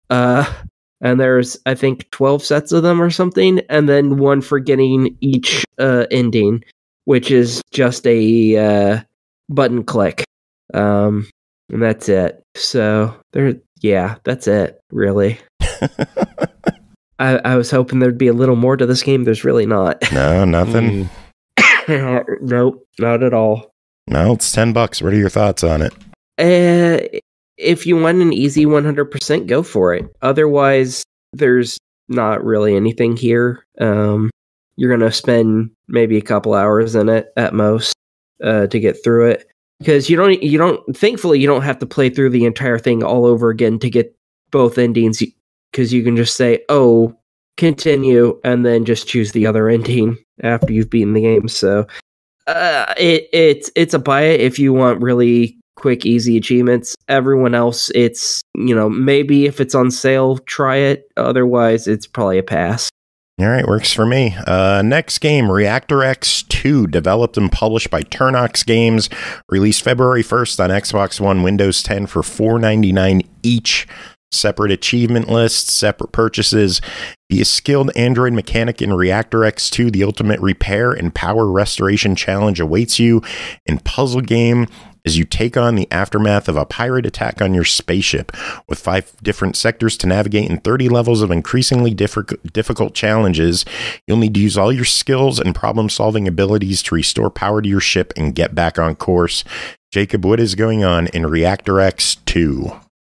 And there's, I think, 12 sets of them or something, and then one for getting each ending, which is just a button click. And that's it. So that's it, really. I was hoping there'd be a little more to this game. There's really not. No, nothing. Nope, not at all. No, it's $10. What are your thoughts on it? if you want an easy 100%, go for it. Otherwise, there's not really anything here. You're going to spend maybe a couple hours in it at most to get through it. Because thankfully, you don't have to play through the entire thing all over again to get both endings. Because you can just say, oh, continue, and then just choose the other ending after you've beaten the game. So it's a buy it if you want really quick, easy achievements. Everyone else, it's, maybe if it's on sale, try it. Otherwise, it's probably a pass. All right, works for me. Next game, ReactorX 2, developed and published by Ternox Games, released February 1st on Xbox One, Windows 10 for $4.99 each. Separate achievement lists, separate purchases. Be a skilled android mechanic in ReactorX 2. The ultimate repair and power restoration challenge awaits you in puzzle game as you take on the aftermath of a pirate attack on your spaceship. With 5 different sectors to navigate and 30 levels of increasingly difficult challenges, you'll need to use all your skills and problem-solving abilities to restore power to your ship and get back on course. Jacob, what is going on in ReactorX 2?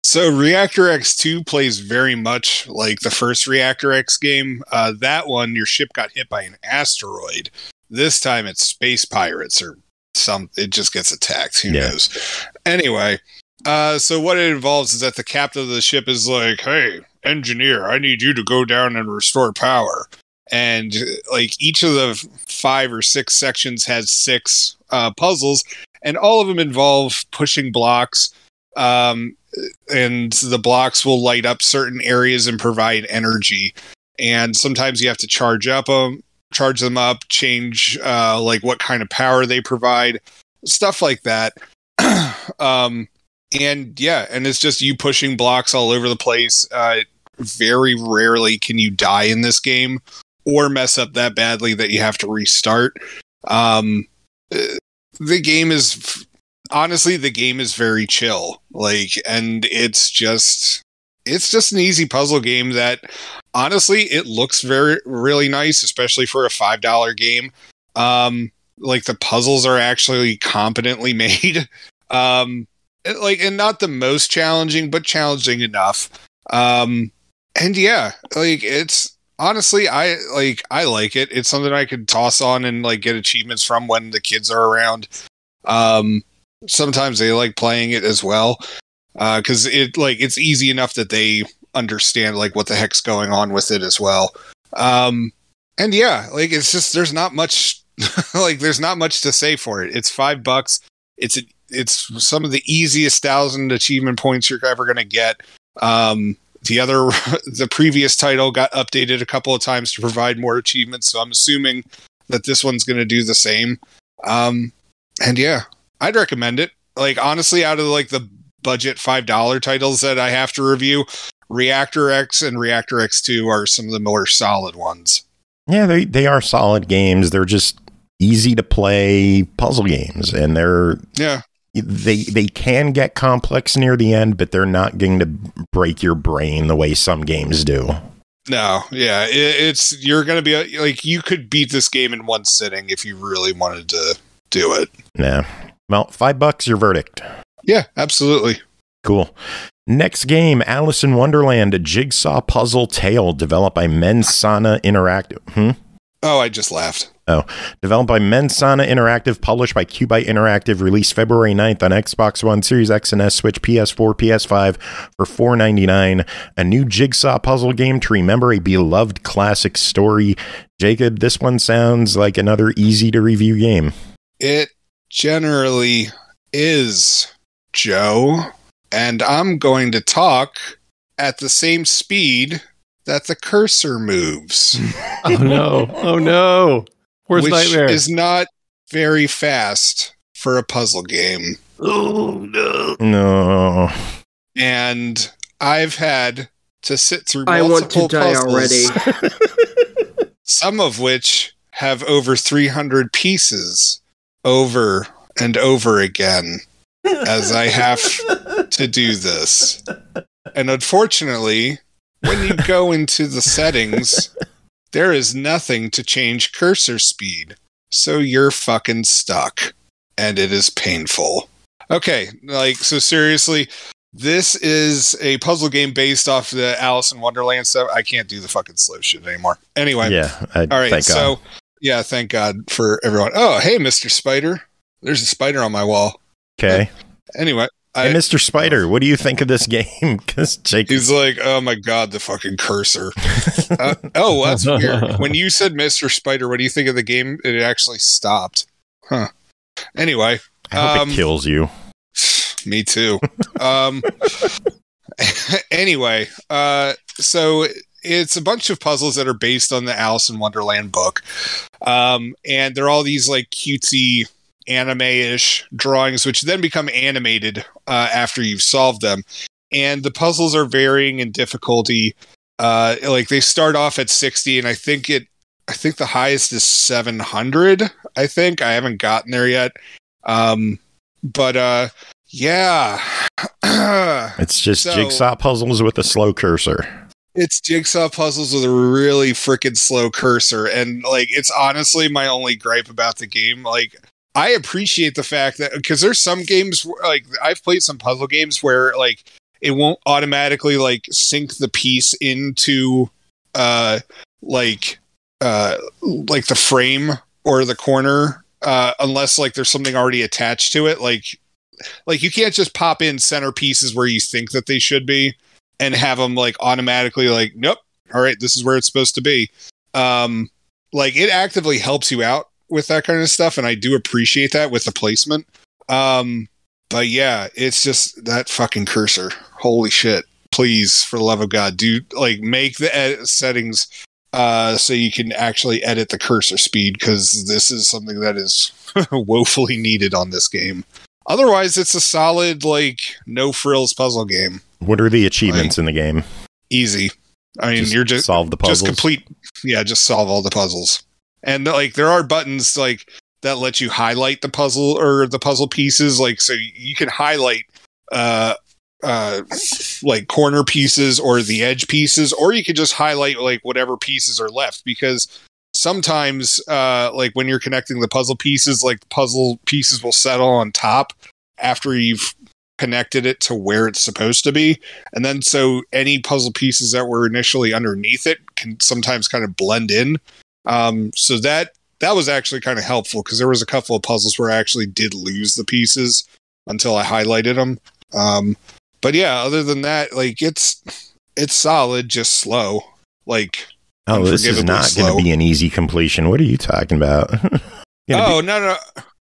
So ReactorX 2 plays very much like the first ReactorX game. That one, your ship got hit by an asteroid. This time it's space pirates or it just gets attacked. Who knows? Anyway, so what it involves is that the captain of the ship is like, hey, engineer, I need you to go down and restore power. And like each of the 5 or 6 sections has 6 puzzles, and all of them involve pushing blocks. And the blocks will light up certain areas and provide energy. And sometimes you have to charge them up, change like what kind of power they provide, stuff like that. And it's just you pushing blocks all over the place. Very rarely can you die in this game or mess up that badly that you have to restart. The game is very chill. And it's just an easy puzzle game that honestly, it looks really nice, especially for a $5 game. The puzzles are actually competently made. And not the most challenging, but challenging enough. It's honestly, I like it. It's something I could toss on and get achievements from when the kids are around. Sometimes they like playing it as well, because it's easy enough that they understand what the heck's going on with it as well. It's just there's not much there's not much to say for it. It's $5. It's some of the easiest 1,000 achievement points you're ever going to get. The previous title got updated a couple of times to provide more achievements, so I'm assuming that this one's going to do the same. I'd recommend it. Honestly, out of the budget $5 titles that I have to review, ReactorX and ReactorX 2 are some of the more solid ones. Yeah, they are solid games. They're just easy to play puzzle games, and they can get complex near the end, but they're not going to break your brain the way some games do. No, yeah, you're going to be you could beat this game in one sitting if you really wanted to do it. Yeah. Well, $5, your verdict. Yeah, absolutely. Cool. Next game, Alice in Wonderland, a jigsaw puzzle tale, developed by Mensana Interactive. Oh, I just laughed. Oh, developed by Mensana Interactive, published by QUByte Interactive, released February 9th on Xbox One, Series X and S, Switch, PS4, PS5 for $4.99. A new jigsaw puzzle game to remember a beloved classic story. Jacob, this one sounds like another easy-to-review game. It generally is, Joe. And I'm going to talk at the same speed that the cursor moves. Oh no. Worst nightmare. Which is not very fast for a puzzle game. Oh no. No. And I've had to sit through multiple puzzles, already. Some of which have over 300 pieces over and over again as I have to do this. And unfortunately, when you go into the settings, there is nothing to change cursor speed. So you're fucking stuck. And it is painful. Okay, so seriously, This is a puzzle game based off the Alice in Wonderland stuff. I can't do the fucking slow shit anymore. Anyway. Yeah. All right. So, yeah, thank God for everyone. Oh, hey, Mr. Spider. There's a spider on my wall. Okay. Anyway. Hey, Mr. Spider, what do you think of this game? Because he's like, oh my God, the fucking cursor. Oh, that's weird. When you said Mr. Spider, what do you think of the game? It actually stopped. Huh. Anyway. I hope it kills you. Me too. Anyway, so it's a bunch of puzzles that are based on the Alice in Wonderland book. And they're all these like cutesy anime-ish drawings, which then become animated after you've solved them. And the puzzles are varying in difficulty. Like they start off at 60, and I think the highest is 700. I haven't gotten there yet. But yeah. It's just jigsaw puzzles with a slow cursor. It's jigsaw puzzles with a really freaking slow cursor. And like, it's honestly my only gripe about the game. Like, I appreciate the fact that, because there's some games like I've played some puzzle games where like it won't automatically like sync the piece into like the frame or the corner unless like there's something already attached to it. Like you can't just pop in center pieces where you think that they should be and have them like automatically like, nope, all right, this is where it's supposed to be. Like it actively helps you out with that kind of stuff, and I do appreciate that with the placement. But yeah, it's just that fucking cursor. Holy shit. Please, for the love of God, dude, like make the settings so you can actually edit the cursor speed, because this is something that is woefully needed on this game. Otherwise, it's a solid, like, no frills puzzle game. What are the achievements in the game? Easy. I mean, you're just solve the puzzles. Just solve all the puzzles. And like there are buttons like that let you highlight the puzzle or the puzzle pieces, like so you can highlight like corner pieces or the edge pieces, or you could just highlight like whatever pieces are left, because sometimes like when you're connecting the puzzle pieces, like the puzzle pieces will settle on top after you've connected it to where it's supposed to be, and then so any puzzle pieces that were initially underneath it can sometimes kind of blend in. So that was actually kind of helpful, because there was a couple of puzzles where I actually did lose the pieces until I highlighted them. But yeah, other than that, like it's solid, just slow. Like, oh, this is not going to be an easy completion. What are you talking about? No.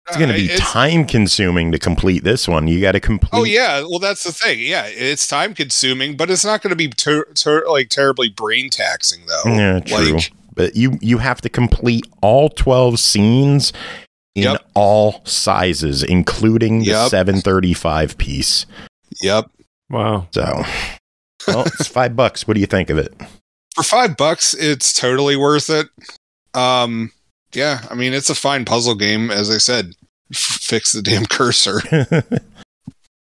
It's going to be time consuming to complete this one. You got to complete. Oh yeah, well that's the thing. Yeah, it's time consuming, but it's not going to be like terribly brain taxing though. Yeah, true. Like, but you have to complete all 12 scenes in all sizes, including the 735 piece. Yep. Wow. So, well, it's $5. What do you think of it? For $5, it's totally worth it. Yeah, I mean, it's a fine puzzle game, as I said. Fix the damn cursor.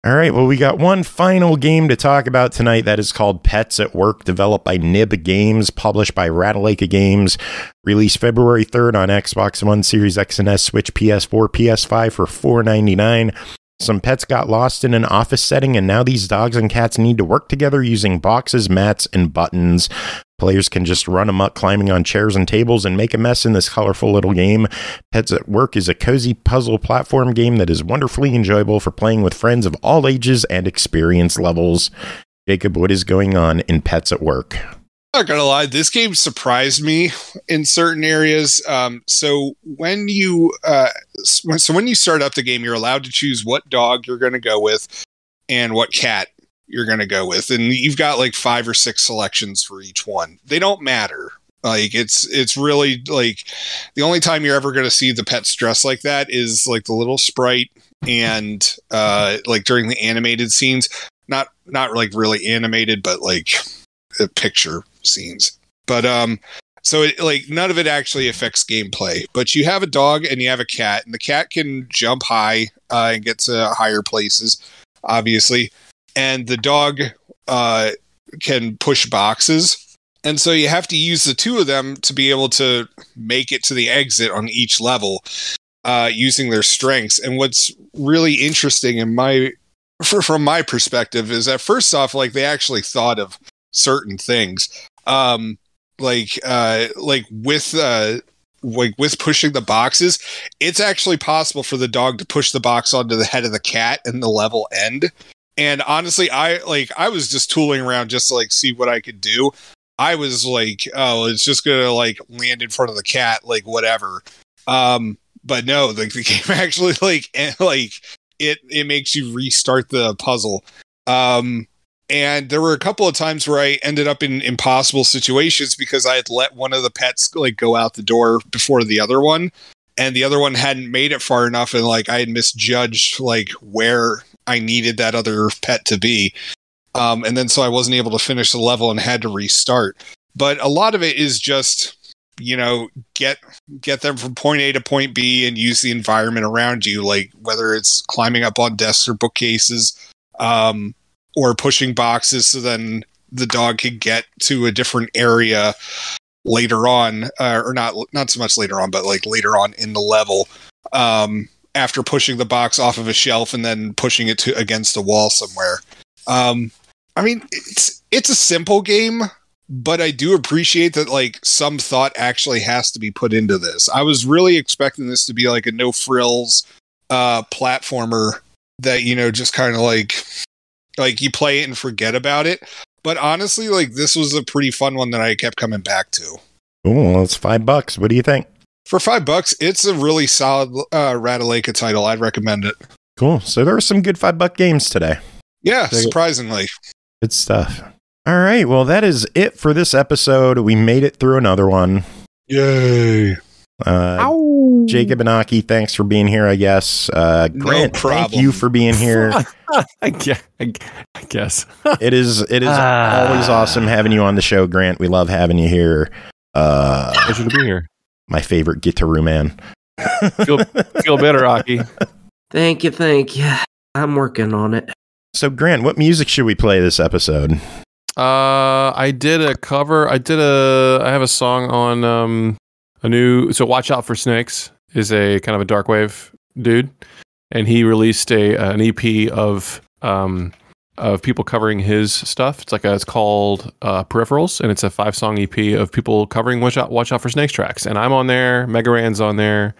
All right, well, we got one final game to talk about tonight that is called Pets at Work, developed by Nibb Games, published by Ratalaika Games, released February 3rd on Xbox One, Series X and S, Switch, PS4, PS5 for $4.99. Some pets got lost in an office setting, and now these dogs and cats need to work together using boxes, mats, and buttons. Players can just run amok climbing on chairs and tables and make a mess in this colorful little game. Pets at Work is a cozy puzzle platform game that is wonderfully enjoyable for playing with friends of all ages and experience levels. Jacob, what is going on in Pets at Work? I'm not gonna lie, this game surprised me in certain areas. So when you start up the game, you're allowed to choose what dog you're going to go with and what cat you're going to go with, and you've got like 5 or 6 selections for each one. They don't matter. Like it's really like the only time you're ever going to see the pets dressed like that is like the little sprite and like during the animated scenes. Not like really animated, but like picture scenes. But so it, like none of it actually affects gameplay, but you have a dog and you have a cat, and the cat can jump high and get to higher places, obviously, and the dog can push boxes, and so you have to use the two of them to be able to make it to the exit on each level using their strengths. And what's really interesting in my from my perspective is that first off, like they actually thought of certain things, like with pushing the boxes, it's actually possible for the dog to push the box onto the head of the cat and the level end. And honestly, I was just tooling around just to like see what I could do. I was like, oh, it's just gonna like land in front of the cat, like whatever. But no, like the game actually it makes you restart the puzzle. And there were a couple of times where I ended up in impossible situations because I had let one of the pets like go out the door before the other one, and the other one hadn't made it far enough, and like I had misjudged like where I needed that other pet to be. And then so I wasn't able to finish the level and had to restart. But a lot of it is just, you know, get them from point A to point B and use the environment around you, like whether it's climbing up on desks or bookcases, or pushing boxes so then the dog can get to a different area later on, or not so much later on, but like later on in the level, after pushing the box off of a shelf and then pushing it against a wall somewhere. I mean, it's a simple game, but I do appreciate that like some thought actually has to be put into this. I was really expecting this to be like a no frills platformer that, you know, just kind of like you play it and forget about it. But honestly, like this was a pretty fun one that I kept coming back to. Oh, well, it's $5. What do you think? For $5, it's a really solid Ratalaika title. I'd recommend it. Cool. So there were some good $5 games today. Yeah, surprisingly. Good stuff. All right. Well, that is it for this episode. We made it through another one. Yay. Jacob and Aki, thanks for being here, I guess. Grant, thank you for being here. I guess. It is always awesome having you on the show, Grant. We love having you here. Pleasure to be here. My favorite guitar man. Feel better, Aki. Thank you. I'm working on it. So, Grant, what music should we play this episode? I did a cover. I have a song on a new. So, Watch Out for Snakes is a kind of a darkwave dude, and he released an EP of people covering his stuff. It's called Peripherals, and it's a 5-song EP of people covering Watch Out for Snakes tracks. And I'm on there. Megaran's on there.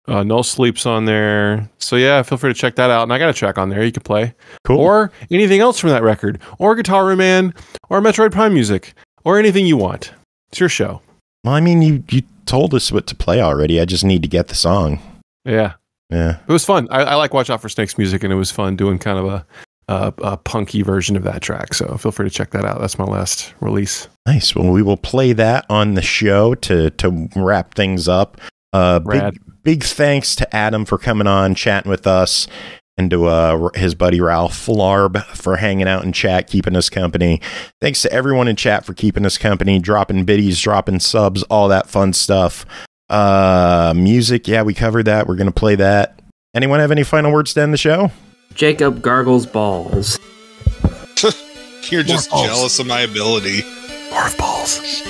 No Sleep's on there. So yeah, feel free to check that out. And I got a track on there you can play. Cool. Or anything else from that record. Or Guitar Man. Or Metroid Prime music. Or anything you want. It's your show. Well, I mean, you told us what to play already. I just need to get the song. Yeah. It was fun. I like Watch Out for Snakes music, and it was fun doing kind of a punky version of that track. So feel free to check that out. That's my last release. Nice. Well, we will play that on the show to wrap things up. Big thanks to Adam for coming on, chatting with us, and to his buddy Ralph Larb for hanging out in chat, keeping us company. Thanks to everyone in chat for keeping us company, dropping biddies, dropping subs, all that fun stuff. Music, yeah, we covered that. We're going to play that. Anyone have any final words to end the show? Jacob gargles balls. You're just jealous of my ability. Morph balls.